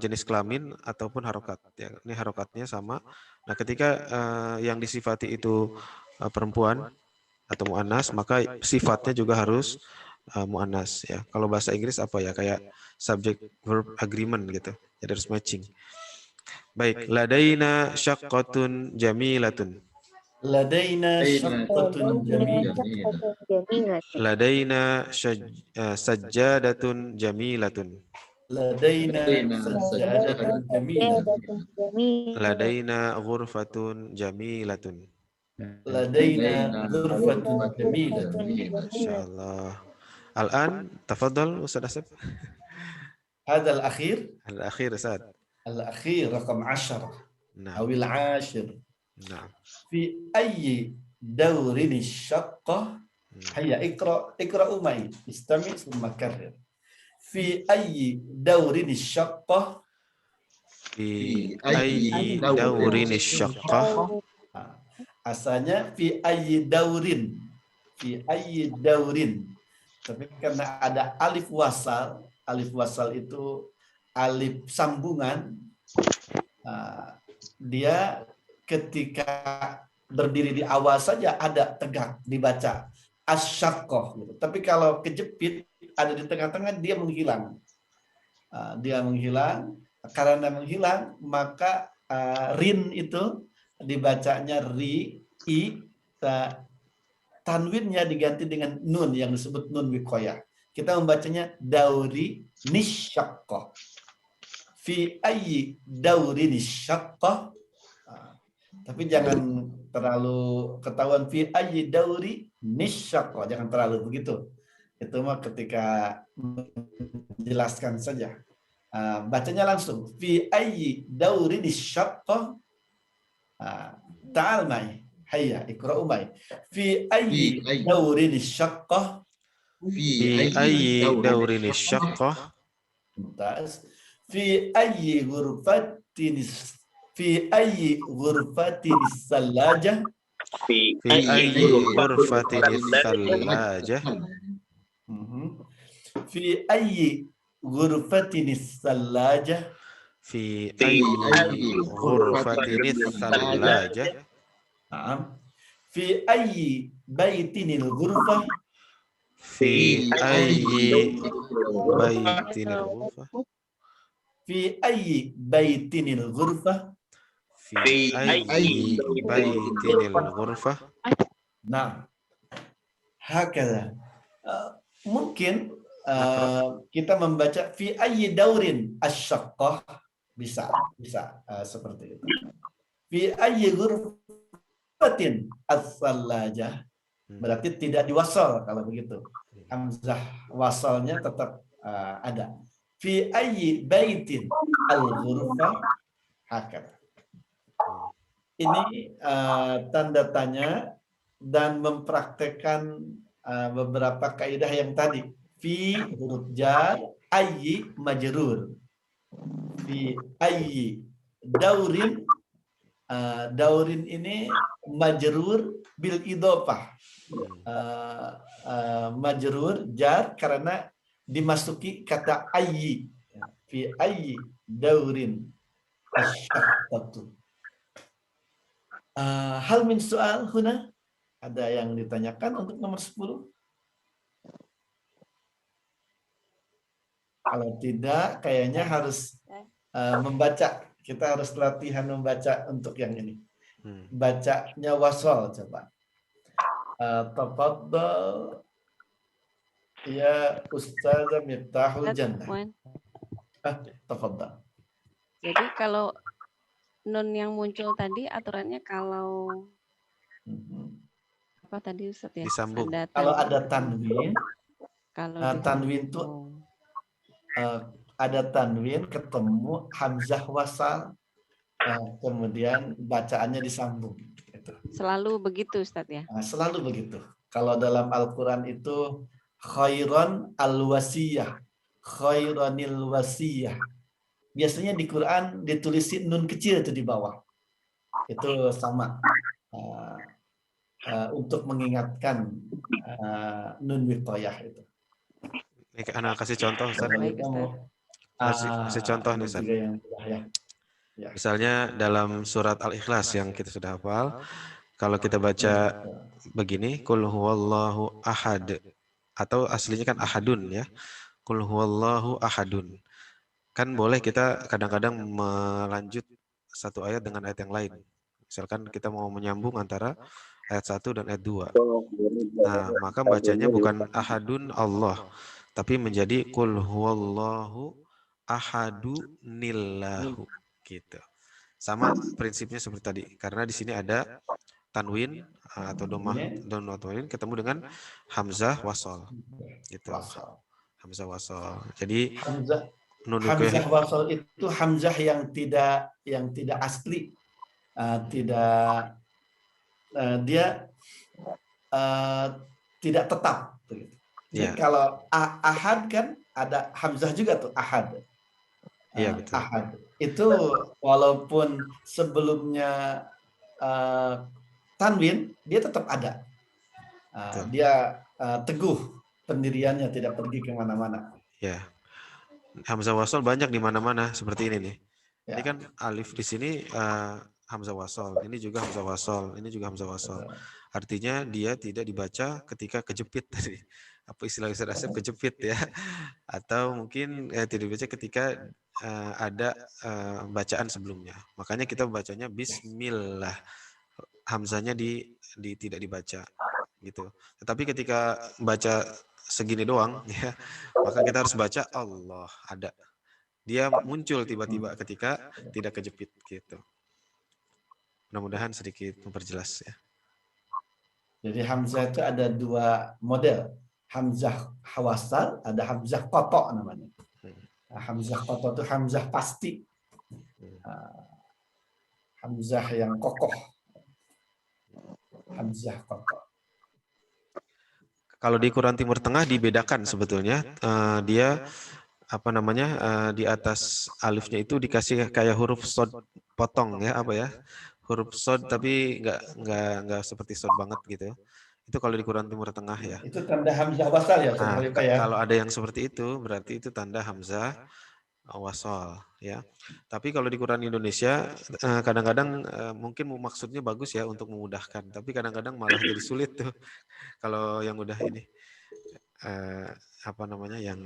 jenis kelamin ataupun harokat. Ya, ini harokatnya sama. Nah, ketika yang disifati itu perempuan, atau muannas, maka sifatnya juga harus muannas ya. Kalau bahasa Inggris apa ya, kayak subject verb agreement gitu. Jadi harus matching. Baik, ladaina syaqqatun jamilatun. Ladaina syaqqatun jamilah. Ladaina sajjadatun jamilatun. Ladaina sajjadatun jamilah. Ladaina ghurfatun jamilatun. Ladaina ghurfatun jamilah. Masyaallah. Al-an, tafadhal Ustaz Asep. هذا الأخير Al-akhir Ustaz. الأخير رقم 10 Nah, أو العاشر nah. في أي دور الشقة هيا اقرأ معي استمع ثم كرر في أي دور الشقة Fi ayyi daurin syaqqah. asalnya fi ayyi daurin tapi karena ada alif wasal itu alif sambungan, dia ketika berdiri di awal saja ada tegak dibaca asyaqqah gitu. Tapi kalau kejepit ada di tengah-tengah dia menghilang. Karena menghilang maka rin itu dibacanya ri, i, tanwinnya diganti dengan nun yang disebut nun wiqayah. Kita membacanya dauri nisyaqqah. Fi ayyi dauri nisyaqqah. Tapi jangan terlalu ketahuan fi ayyi dauri nisyaqqah, jangan terlalu begitu. Itu mah ketika menjelaskan saja. Bacanya langsung fi ayyi dauri nisyaqqah. Ta'al mai. Hayya iqra'u mai. Fi ayyi dauri nisyaqqah. Fi ayyi daurin syaqqah. Mumtaz. Fi ayyi ghurfatin salajah. Fi ayyi ghurfatin salajah. Fi ayyi ghurfatin salajah. Fi ayyi ghurfatin salajah. Fi ayyi baitinil ghurfah. Fi ayyi baitinil ghurfah. Fi ayyi baitinil ghurfah. Fi ayyi baitinil ghurfah. Nah, hakala. Mungkin kita membaca fi ayyi daurin asyaqqah bisa seperti itu. Fi ayyi ghurfatin as-salajah. Berarti tidak diwasal kalau begitu. Hamzah wasalnya tetap ada. Fi ayyi baitin al-ghurfah hakala. Ini tanda tanya dan mempraktekkan beberapa kaidah yang tadi. Fi huruf jar, ayyi majrur. Fi ayyi daurin, daurin ini majrur bil idhofah. Majrur jar karena dimasuki kata ayyi. Fi ayyi daurin asyaqqatu. Hal min soal huna? Ada yang ditanyakan untuk nomor 10? Kalau tidak, kayaknya harus membaca. Kita harus latihan membaca untuk yang ini. Bacanya wasal coba. Tafadhal ya Ustazah Miftahul Jannah. Tafadhal. Jadi kalau nun yang muncul tadi aturannya kalau apa tadi Ustaz ya? Disambung. Kalau ada tanwin, kalau tanwin itu ada tanwin ketemu hamzah wasal, kemudian bacaannya disambung. Gitu. Selalu begitu Ustaz ya? Selalu begitu. Kalau dalam Al-Quran itu khairon al-wasiyah, khaironil wasiyah. Biasanya di Quran ditulisin nun kecil itu di bawah. Itu sama. Untuk mengingatkan nun wiqayah itu. Ini anak kasih contoh Ustaz. Kasih contoh nih Ustaz. Ya. Misalnya dalam surat Al-Ikhlas yang kita sudah hafal, Kalau kita baca begini, Qul huwallahu ahad, atau aslinya kan ahadun ya. Qul huwallahu ahadun. Kan boleh kita kadang-kadang melanjut satu ayat dengan ayat yang lain. Misalkan kita mau menyambung antara ayat 1 dan ayat 2. Nah, maka bacanya bukan ahadun Allah, tapi menjadi Qul huwallahu ahadunillahu gitu. Sama prinsipnya seperti tadi, karena di sini ada tanwin atau domah tanwin ketemu dengan hamzah wasol gitu. Hamzah wasol. Jadi Hamzah wasol itu hamzah yang tidak asli, dia tidak tetap. Jadi kalau ahad kan ada hamzah juga tuh, ahad. Iya, betul. Ahad itu walaupun sebelumnya tanwin, dia tetap ada. Dia teguh pendiriannya, tidak pergi kemana-mana. Ya, hamzah wasol banyak di mana-mana seperti ini nih. Ya. Ini kan alif di sini hamzah wasol, ini juga hamzah wasol, ini juga hamzah wasol. Artinya dia tidak dibaca ketika kejepit tadi. Apa istilah Ustaz Asep, kejepit ya? Atau mungkin tidak dibaca ketika ada bacaan sebelumnya. Makanya kita bacanya Bismillah. Hamzahnya tidak dibaca gitu. Tetapi ketika baca segini doang ya, maka kita harus baca Allah, ada. Dia muncul tiba-tiba ketika tidak kejepit gitu. Mudah-mudahan sedikit memperjelas ya. Jadi hamzah itu ada dua model. Hamzah wasal, ada hamzah kotok namanya. Hamzah kotok itu hamzah pasti. Hamzah yang kokoh. Hamzah kokoh. Kalau di Quran Timur Tengah dibedakan sebetulnya, dia apa namanya, di atas alifnya itu dikasih kayak huruf sod potong ya, apa ya, huruf sod tapi nggak seperti sod banget gitu. Itu kalau di Quran Timur Tengah ya. Itu tanda hamzah wasal ya. Nah, ya. kalau ada yang seperti itu berarti itu tanda hamzah wasal ya. Tapi kalau di Quran Indonesia kadang-kadang mungkin maksudnya bagus ya untuk memudahkan, tapi kadang-kadang malah jadi sulit tuh kalau yang udah ini apa namanya yang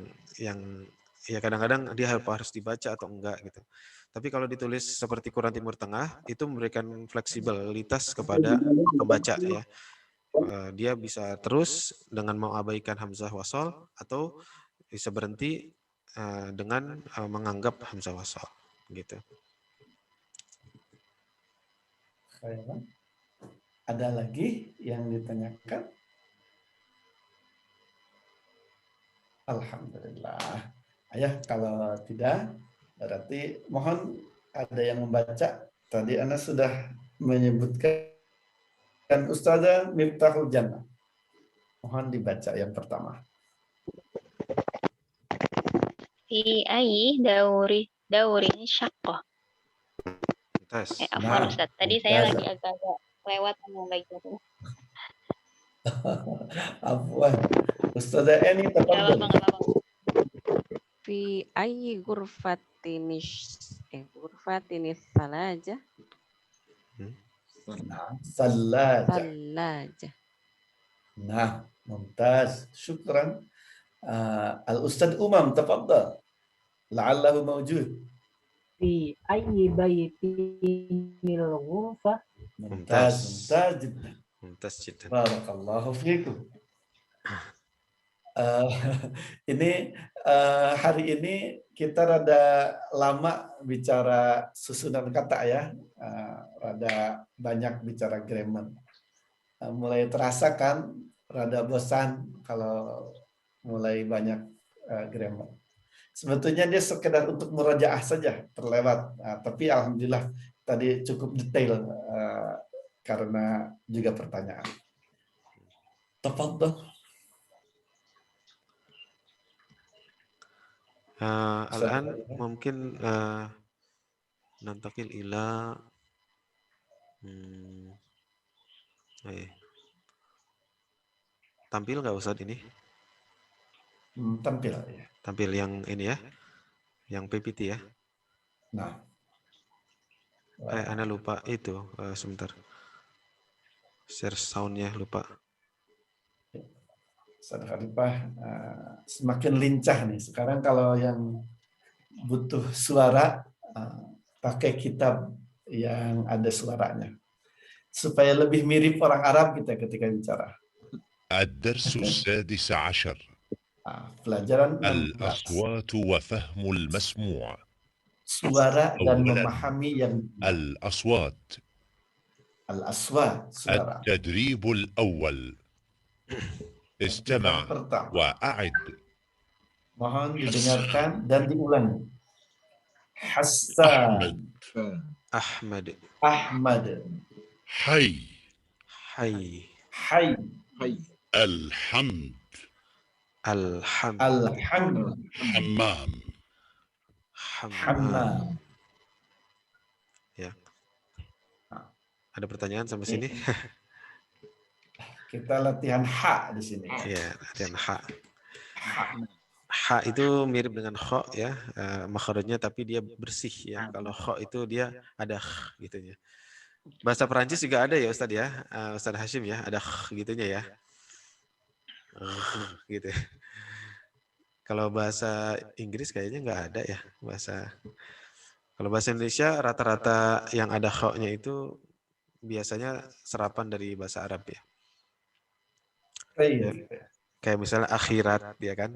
ya kadang-kadang dia harus dibaca atau enggak gitu. Tapi kalau ditulis seperti Quran Timur Tengah itu memberikan fleksibilitas kepada pembaca ya. Dia bisa terus dengan mengabaikan hamzah wasal atau bisa berhenti dengan menganggap hamzah wasal gitu. Ada lagi yang ditanyakan? Alhamdulillah. Ayah, kalau tidak berarti mohon ada yang membaca. Tadi Ana sudah menyebutkan Ustazah Miftahul Jannah. Mohon dibaca yang pertama. Fi ayyi daurin syaqqah. Afwan Ustaz, tadi saya lagi agak-agak lewat membaca itu. Afwan. Ustazah Eni tafadhol. Fi ayyi ghurfatinis salaja. Salaja. Nah, mumtaz. Syukran. Al-Ustaz Umam tafadhol. La'allahu mawjud. Fi ayyi baytinil ghurfah. Mumtaz jiddan. Mumtaz jiddan. Barakallahu fiikum. Ini hari ini kita rada lama bicara susunan kata ya, rada banyak bicara grammar. Mulai terasa kan rada bosan kalau mulai banyak grammar. Sebetulnya dia sekedar untuk murajaah saja, terlewat. Tapi alhamdulillah tadi cukup detail karena juga pertanyaan. Tafadhol. Al-an mungkin nantakil ila tampil nggak Ustadz ini? Tampil ya. Tampil yang ini ya, yang PPT ya. Nah, Ana lupa itu sebentar. Share soundnya lupa. Ustaz Khalifah semakin lincah nih. Sekarang kalau yang butuh suara, pakai kitab yang ada suaranya. Supaya lebih mirip orang Arab kita ketika bicara. الدرس السادس عشر. Pelajaran 16. الأصوات وفهم المسموع. Suara dan memahami yang الأصوات. Al-aswat, suara. التدريب الأول. استمع وأعد. Mohon didengarkan dan diulangi. Hassan. Ahmad. حي. الحمد. حمام. Ya. Ada pertanyaan sampai sini? Kita latihan ha di sini. Iya, latihan ha. Ha itu mirip dengan kho ya, makhrajnya tapi dia bersih ya. Kalau kho itu dia ada gitu ya. Bahasa Perancis juga ada ya Ustadz ya, Ustadz Hashim ya, ada gitunya ya. Gitu. Kalau bahasa Inggris kayaknya nggak ada ya Kalau bahasa Indonesia rata-rata yang ada kho-nya itu biasanya serapan dari bahasa Arab ya. Iya. Kayak misalnya akhirat ya kan,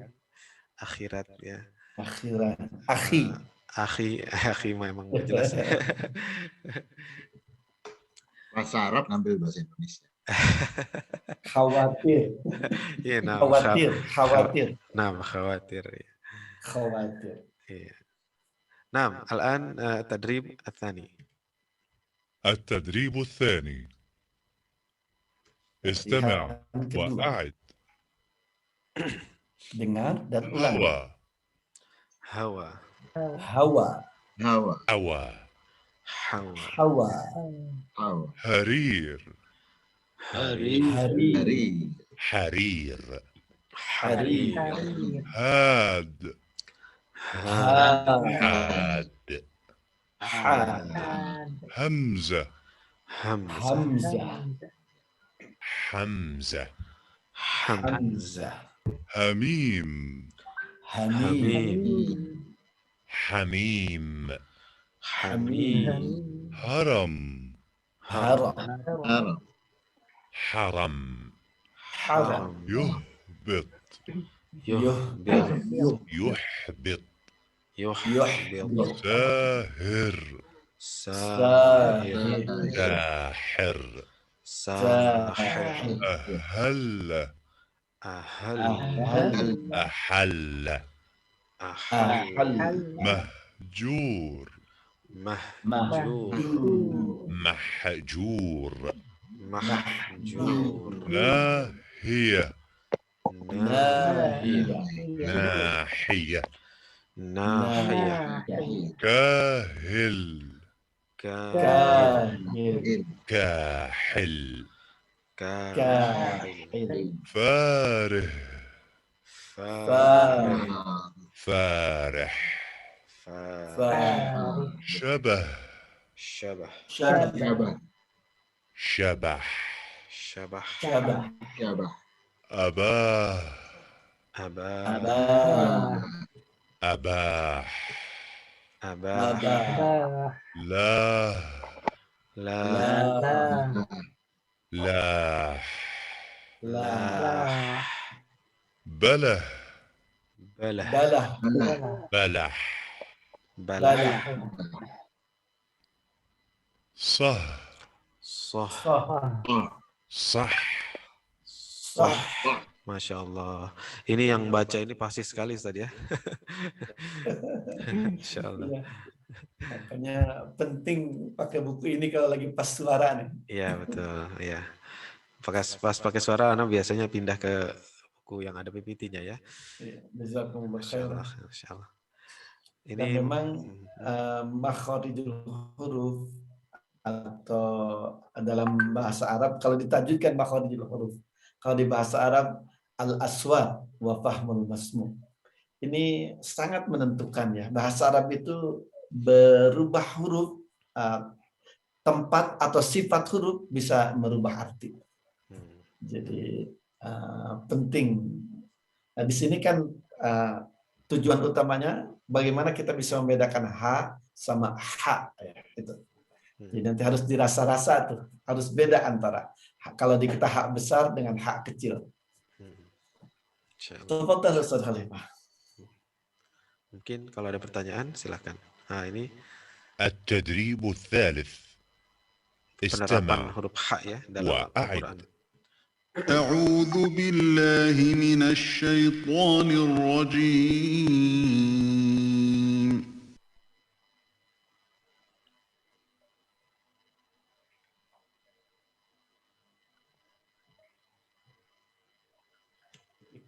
akhirat ya. Akhi memang jelas ya. Bahasa Arab ngambil bahasa Indonesia. Khawatir. Iya, khawatir. Khawatir. Ya. Khawatir. Iya. الآن التدريب الثاني. التدريب الثاني. استمع وأعد. Dengar dan ulangi. هوى. حرير. هاد. همزة. هميم. هرم. يحبط. ساحر. أحل. مهجور. ناحية. كاهل. فاره. فارح. شبح. أباه. أباح. لاح. بله. بلح. صح. Masya Allah. Ini yang baca ini pasti sekali Ustaz ya. Masya Allah. Ya. Makanya penting pakai buku ini kalau lagi pas suara nih. Iya betul. Iya. Pas pakai suara, anak biasanya pindah ke buku yang ada PPT-nya ya. Jazakumullah khairan. Masya Allah. Ini dan memang makharijul huruf atau dalam bahasa Arab kalau ditajwidkan makharijul huruf. Kalau di bahasa Arab al-aswat wa fahmul masmu. Ini sangat menentukan ya. Bahasa Arab itu berubah huruf, tempat atau sifat huruf bisa merubah arti. Jadi penting. Nah, di sini kan tujuan utamanya bagaimana kita bisa membedakan ha sama ha, ya, gitu. Jadi nanti harus dirasa-rasa tuh, harus beda antara kalau di kita hak besar dengan hak kecil. Tafadhal Ustaz Khalifah. Mungkin kalau ada pertanyaan silakan. Nah, ini التدريب الثالث penerapan استمع huruf ha ya dalam Al-Qur'an. أعوذ بالله من الشيطان الرجيم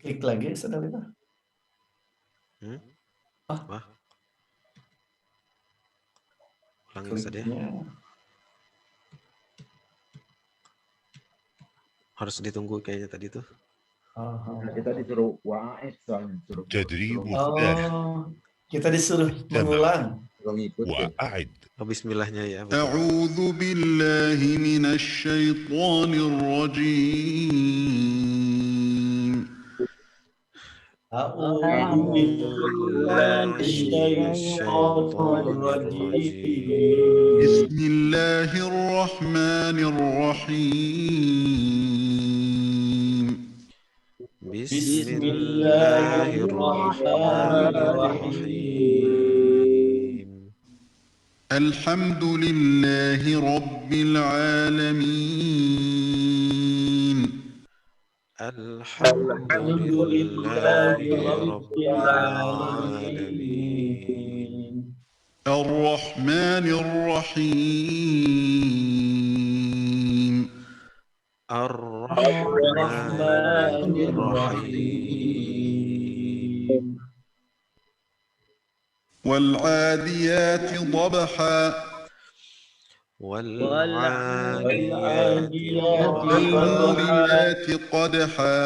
Klik lagi, Ustaz Khalifah. Ulangi Ustaz ya. Harus ditunggu kayaknya tadi tuh. Kita disuruh wa'id soalnya. Kita disuruh mengulang. وأعد. Bismillahnya ya. أعوذ بالله من الشيطان الرجيم أعوذ بالله من الشيطان الرجيم بسم الله الرحمن الرحيم بسم الله الرحمن الرحيم الحمد لله رب العالمين الحمد لله رب العالمين الرحمن الرحيم الرحمن الرحيم والعاديات ضبحا والعاديات فالموريات قدحا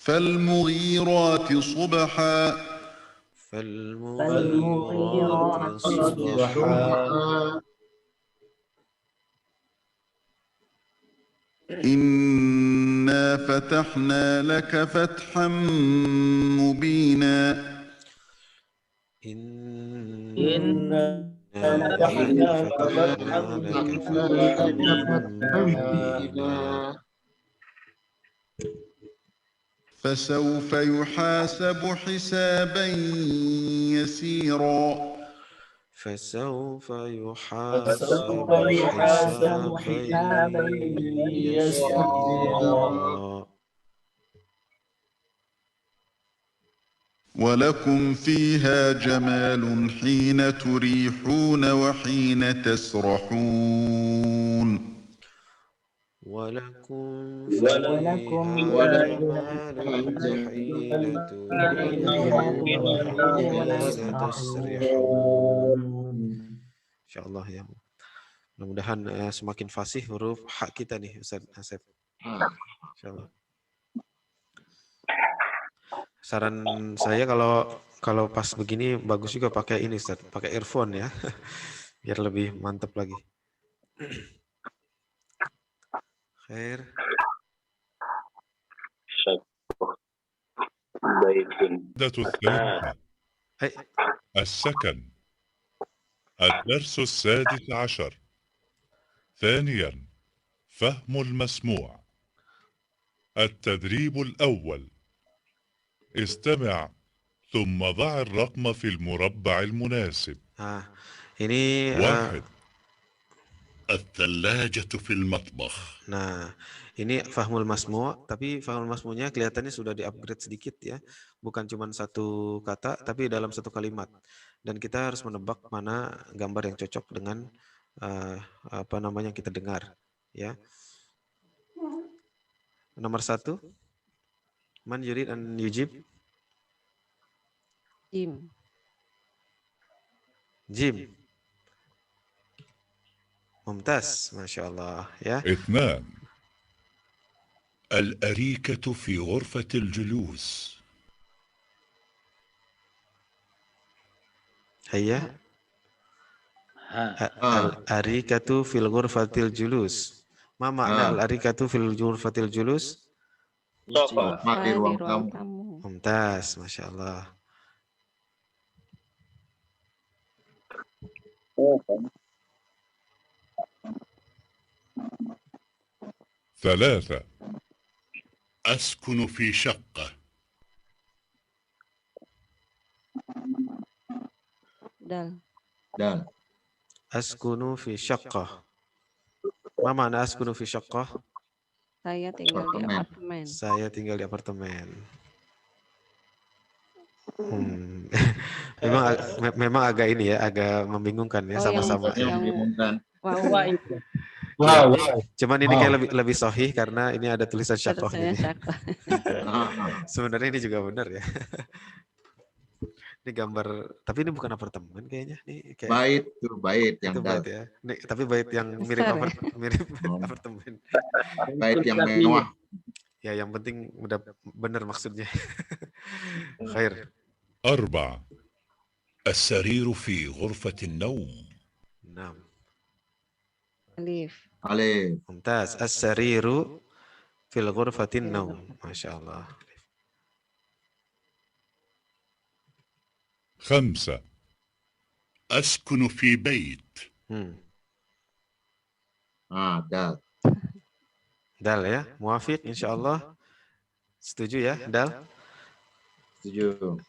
فالمغيرات صبحا فالمغيرات صبحا إنا فتحنا لك فتحا مبينا إنا فتحنا لك فتحا مبينا فسوف يحاسب حسابا يسيرا فسوف يحاسب حسابا يسيرا ولكم فيها جمال حين تريحون وحين تسرحون ولكم فيها جمال حين تريحون وحين تسرحون. Insyaallah ya. Mudah-mudahan semakin fasih huruf hak kita nih Ustaz Asep. Insyaallah. Saran saya kalau pas begini bagus juga pakai ini Ustaz, pakai earphone ya. Biar lebih mantap lagi. Khair. السكن الدرس السادس عشر. ثانيا فهم المسموع. التدريب الأول استمع ثم ضع الرقم في المربع المناسب. Ini واحد الثلاجة في المطبخ. Nah, ini fahmul masmu', tapi fahmul masmu'nya kelihatannya sudah di-upgrade sedikit ya. Bukan cuma satu kata, tapi dalam satu kalimat. Dan kita harus menebak mana gambar yang cocok dengan apa namanya yang kita dengar, ya. Nomor 1. Man yurid an yujib? Jim. Jim. ممتاز ما شاء الله يا. 2 الأريكة في غرفة الجلوس. هيا Al-arikatu fil ghurfatil julus. Ma makna al-arikatu fil ghurfatil julus? Sofa di ruang tamu. Mumtaz, Masya Allah. ثلاثة أسكن في شقة. Dal. Askunu fi syaqqah. Ma makna askunu fi syaqqah? Saya tinggal di apartemen. Saya tinggal di apartemen. Memang agak ini ya, agak membingungkan ya sama-sama. Wow. Cuman ini kayak lebih sahih karena ini ada tulisan syaqqah ini. Sebenarnya ini juga benar ya. Ini gambar, tapi ini bukan apartemen kayaknya. Nih kayak bait yang bait ya. Nih, tapi bait yang mirip apartemen. Bait yang mewah. Ya, yang penting udah benar maksudnya. Khair. 4 السرير في غرفة النوم. نعم. Alif. Mumtaz. As-sariru fil ghurfatin naum. Masya Allah. 5 أسكن في بيت. Dal ya, muafiq insyaallah. Setuju ya, Dal? Setuju.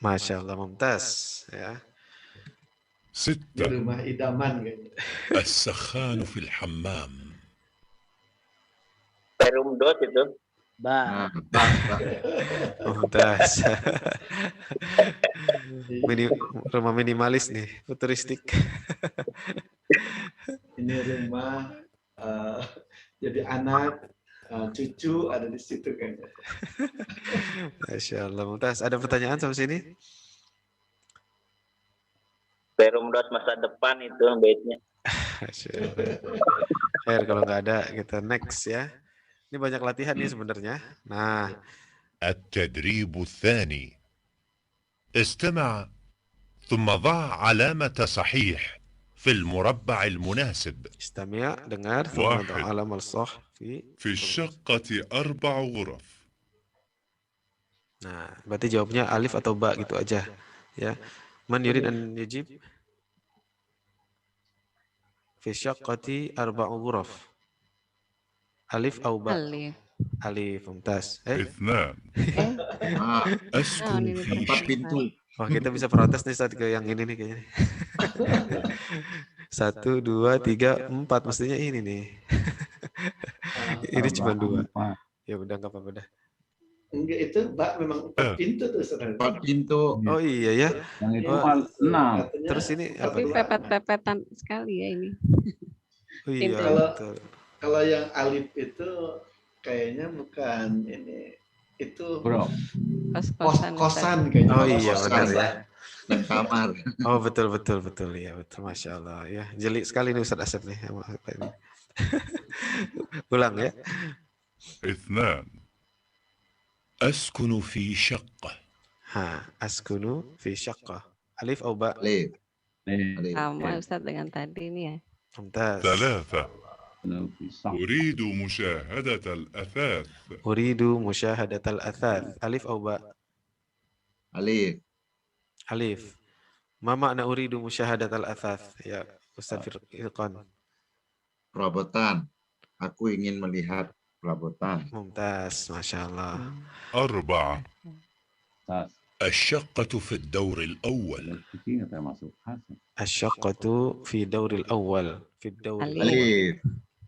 Masya Allah, mumtaz ya. 6 rumah idaman kayaknya. السخان في الحمام. Perum dot itu. Mumtaz. Rumah minimalis nih, futuristik. Ini rumah jadi anak, cucu ada di situ kayaknya. Masya Allah, Mumtaz. Ada pertanyaan sampai sini? Perum dot masa depan itu baitnya. Khair, kalau nggak ada kita next ya. Ini banyak latihan nih sebenarnya. Nah, التدريب الثاني استمع ثم ضع علامة صحيح في المربع المناسب. استمع dengar ثم ضع علامة الصح في الشقة 4 غرف. Nah, berarti jawabnya alif atau ba gitu aja ya. Man yurid an yajib? Fi syaqqati 4 ghuraf. Alif atau ba? Alif, mumtaz. 2 أسكن في 4 pintu. Oh, kita bisa protes nih saat ke yang ini nih kayaknya. 1, 2, 3, 4 mestinya ini nih. Ini cuma 2. Ya udah nggak apa-apa dah. Enggak, itu Mbak memang 4 pintu tuh sebenarnya. 4 pintu. Oh iya ya. Yang itu 6. Terus ini apa? Tapi pepet-pepetan sekali ya ini. Oh iya, betul. Kalau yang alif itu kayaknya bukan ini, itu kos-kosan kayaknya. Oh iya benar ya. Dan kamar. Oh betul ya betul, Masya Allah ya. Jeli sekali nih Ustaz Asep nih. Ulang ya. 2 أسكن في شقة. Askunu fi syaqqah. Alif atau ba? Alif. Sama Ustaz dengan tadi nih ya. Mumtaz. 3 أريد مشاهدة الأثاث. أريد مشاهدة الأثاث. ألف أو باء؟ ألف. ما معنى أريد مشاهدة الأثاث يا أستاذ Firqan? Perabotan. Aku ingin melihat perabotan. Mumtaz, Masya Allah. 4 الشقة في الدور الأول. الشقة في الدور الأول. في الدور Alif.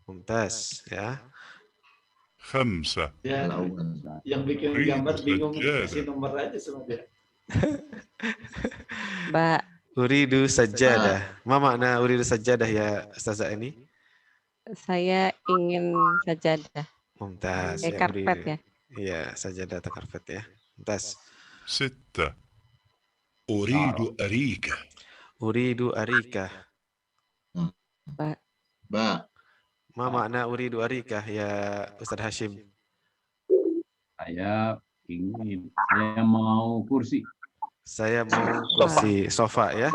Mumtaz ya. 5 Ya, yang bikin gambar bingung kasih nomor aja sama dia. Ba. Uridu sajadah. Ma makna uridu sajadah ya Ustazah ini? Saya ingin sajadah. Mumtaz. Kayak karpet ya. Iya, sajadah atau karpet ya. Mumtaz. 6 أريد أريكة. أريد أريكة. Ba. Ma makna uridu arikah ya Ustaz Hashim? Saya mau kursi. Saya mau kursi sofa ya.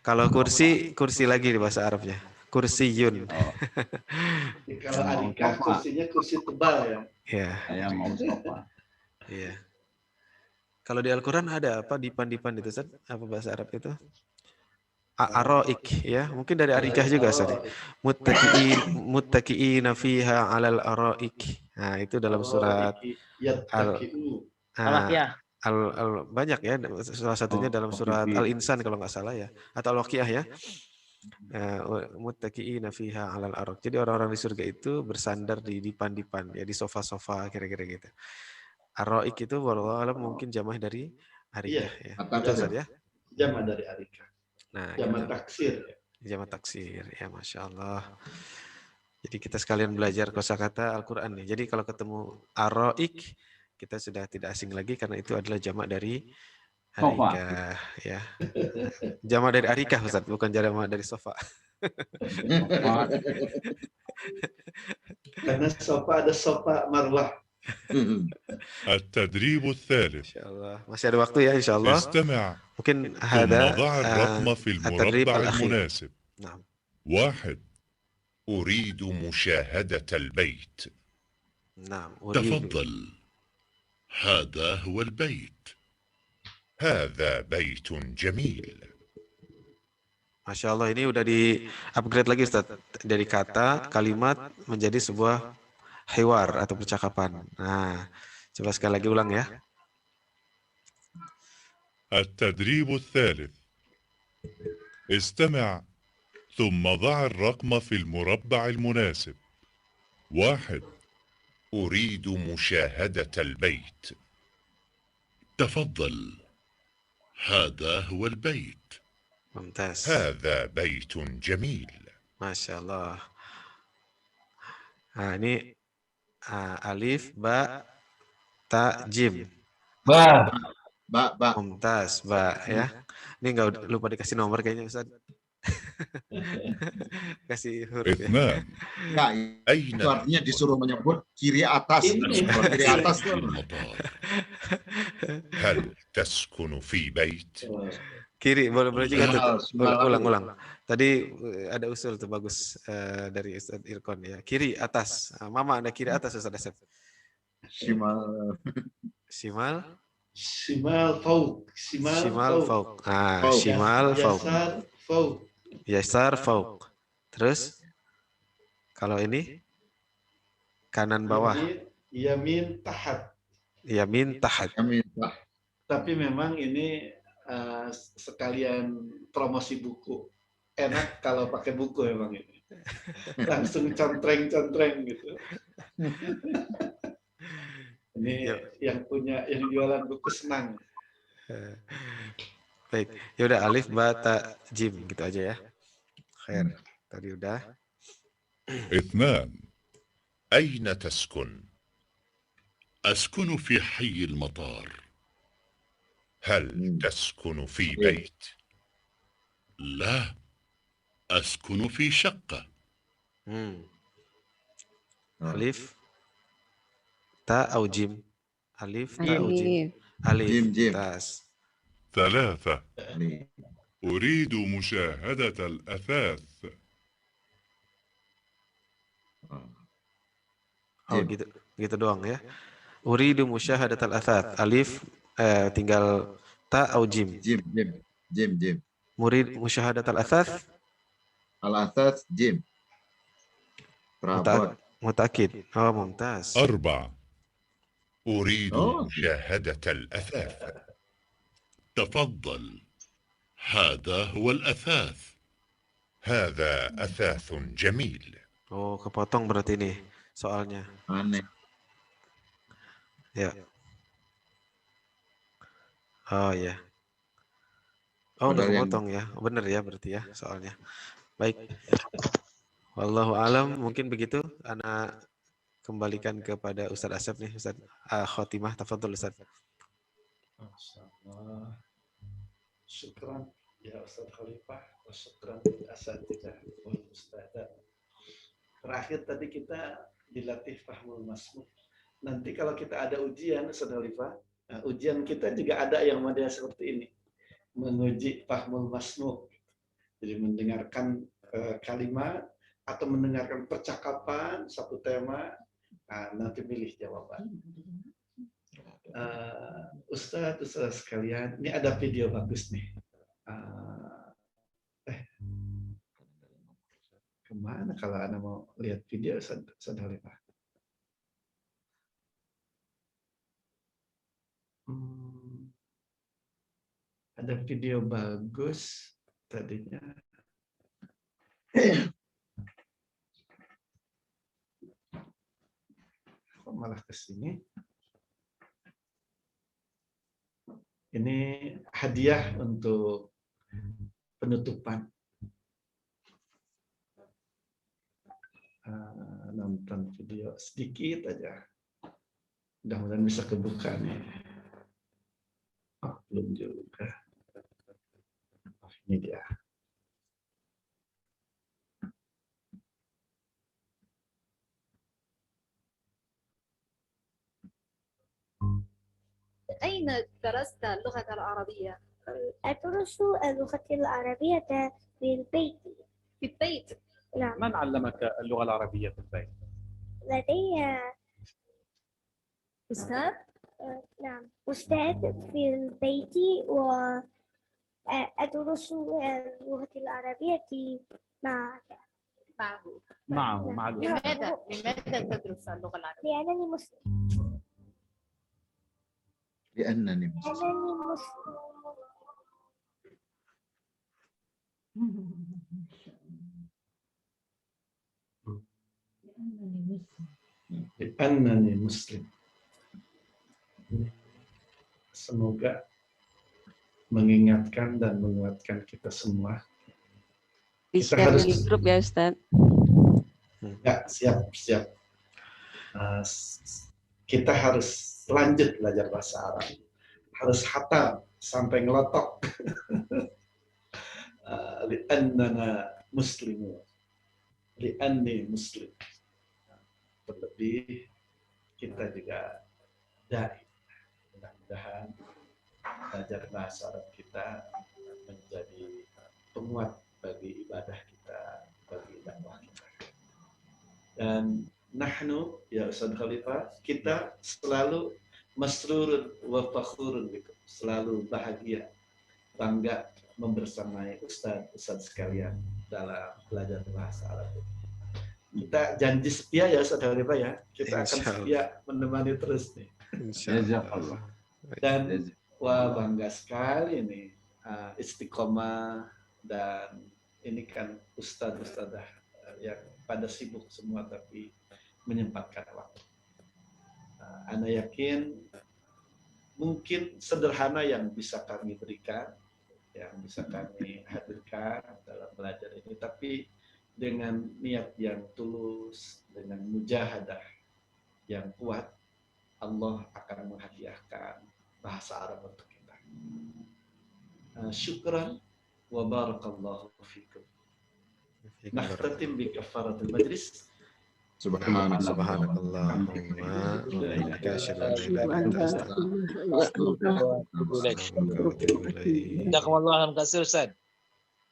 Kalau kursi lagi di bahasa Arabnya. Kursiyun. Kalau Arika kursinya kursi tebal ya. Iya. Saya mau sofa. Iya. Kalau di Al-Quran ada apa dipan-dipan itu, Ustaz? Apa bahasa Arab itu? Aroik ya, mungkin dari Arikah juga, Ustaz. Muttaqiina fiha 'alal araik. Nah, itu dalam surat banyak ya, salah satunya dalam surat Al-Insan kalau nggak salah ya, atau Al-Waqiah ya. Muttaqiina fiha 'alal araik. Jadi orang-orang di surga itu bersandar di dipan-dipan ya, di sofa-sofa kira-kira gitu. Araik itu wallahu alam mungkin jamah dari Arikah ya. Betul, Ustaz ya? Jamah dari Arikah. Nah, jamah taksir. Jamah taksir ya, Masya Allah. Jadi kita sekalian belajar kosakata Al-Quran nih. Jadi kalau ketemu araik, kita sudah tidak asing lagi karena itu adalah jamak dari Arikah ya. Jamak dari Arikah, Ustaz, bukan jamak dari sofa. Karena sofa ada sofa marwah. التدريب الثالث. إن شاء الله masih ada waktu ya, insya Allah. استمع mungkin ثم ضع الرقم في المربع المناسب. نعم. 1. أريد مشاهدة البيت. نعم. تفضل. هذا هو البيت. هذا بيت جميل. Masya Allah, ini udah di upgrade lagi, Ustaz. Dari kata, kalimat menjadi sebuah hiwar atau percakapan. Nah, coba sekali lagi ulang ya. التدريب الثالث. استمع ثم ضع الرقم في المربع المناسب. 1. أريد مشاهدة البيت. تفضل. هذا هو البيت. ممتاز. هذا بيت جميل. ما شاء الله. Nah, ini alif, ba, ta, jim. Ba. Mumtaz, ba ya. Ini nggak lupa dikasih nomor kayaknya, Ustaz. Kasih huruf ya. Nah, itu artinya disuruh menyebut kiri atas. Kiri atas itu. هل تسكن في بيت؟ Kiri, boleh juga ulang. Tadi ada usul tuh bagus dari Ustaz Irkon ya. Kiri atas. Mama ada kiri atas, Ustaz Asep. Shimal fauq. Shimal fauq. Shimal fauq. Yasar fauq. Terus kalau ini kanan bawah. Yamin tahat. Yamin tahat. Tapi memang ini sekalian promosi buku. Enak kalau pakai buku memang ini. Langsung contreng-contreng gitu. Ini yang jualan buku senang. Baik, ya udah alif, ba, ta, jim gitu aja ya. Khair. Tadi udah. 2. أين تسكن؟ أسكن في حي المطار. هل تسكن في بيت؟ لا، أسكن في شقة. ألف تاء أو جيم؟ ألف تاء أو جيم؟ ألف تاس. 3. أريد مشاهدة الأثاث. Oh gitu doang ya. Uridu musyahadatal athath. Alif tinggal ta au jim. Jim. Murid musyahadatal athath. Al-athath jim. Mutakid. Oh, mumtaz. 4. أريد مشاهدة الأثاث. تفضل. هذا هو الأثاث. هذا أثاث جميل. Oh, kepotong berarti ini soalnya. Aneh. Ya. Oh ya. Oh, udah kepotong ya. Bener ya berarti ya soalnya. Baik. Wallahu alam, mungkin begitu. Ana kembalikan kepada Ustaz Asep nih, Ustaz Khotimah. Tafadhol Ustaz. Masyaallah. Syukran ya Ustaz Khalifah, wa syukran asatidzah wal ustadzat. Terakhir tadi kita dilatih fahmul masmuk. Nanti kalau kita ada ujian, Ustaz Khalifah, ujian kita juga ada yang model seperti ini. Menguji fahmul masmuk. Jadi mendengarkan kalimat atau mendengarkan percakapan satu tema, nanti pilih jawaban. Ustadz sekalian, ini ada video bagus nih. Kemana kalau Anda mau lihat video, Saudara Khalifah? Ada video bagus tadinya. Kok malah ke sini? Ini hadiah untuk penutupan. Nonton video sedikit aja. Mudah-mudahan bisa kebuka nih. Oh, belum juga. Oh, ini dia. أين درست اللغة العربية؟ أدرس اللغة العربية في البيت. في البيت. نعم. من علمك اللغة العربية في البيت؟ لدي أستاذ؟ نعم، أستاذ في البيت، وأدرس اللغة العربية معه. لماذا تدرس اللغة العربية؟ لأنني مسلم. لأنني مسلم. Annani Muslim. Semoga mengingatkan dan menguatkan kita semua. Kita harus di grup ya, Ustaz. Ya, siap. Kita harus lanjut belajar bahasa Arab. Harus hafal sampai ngelotok. Li'annana muslimun. Li'anni muslim. Terlebih kita juga dai. Mudah-mudahan belajar bahasa Arab kita menjadi penguat bagi ibadah kita, bagi dakwah kita. Dan nahnu, ya Ustaz Khalifah, kita selalu masrurun wa fakhurun bikum, selalu bahagia, bangga membersamai Ustaz sekalian dalam belajar bahasa Arab. Kita janji setia ya Ustaz Khalifah ya, kita akan setia menemani terus nih. Insyaallah. Dan wah bangga sekali nih istiqomah, dan ini kan ustadzah yang pada sibuk semua tapi menyempatkan waktu. Ana yakin mungkin sederhana yang bisa kami berikan, yang bisa kami hadirkan dalam belajar ini, tapi dengan niat yang tulus, dengan mujahadah yang kuat, Allah akan menghadiahkan bahasa Arab untuk kita. Syukran wa barakallahu fikum. Nakhtatim bi kafaratul majlis. Subhanakallahumma wa bihamdika asyhadu an la ilaha illa anta astaghfiruka. Jazakallahu khairan Ustaz.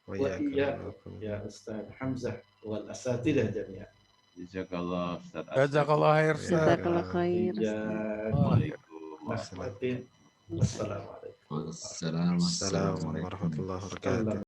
Wa iyyakum ya Ustaz Hamzah wal asatidah jami'an. Jazakallah Ustaz. Jazakallah khair. Jazakallah khair. Assalamualaikum. Wassalamualaikum warahmatullahi wabarakatuh.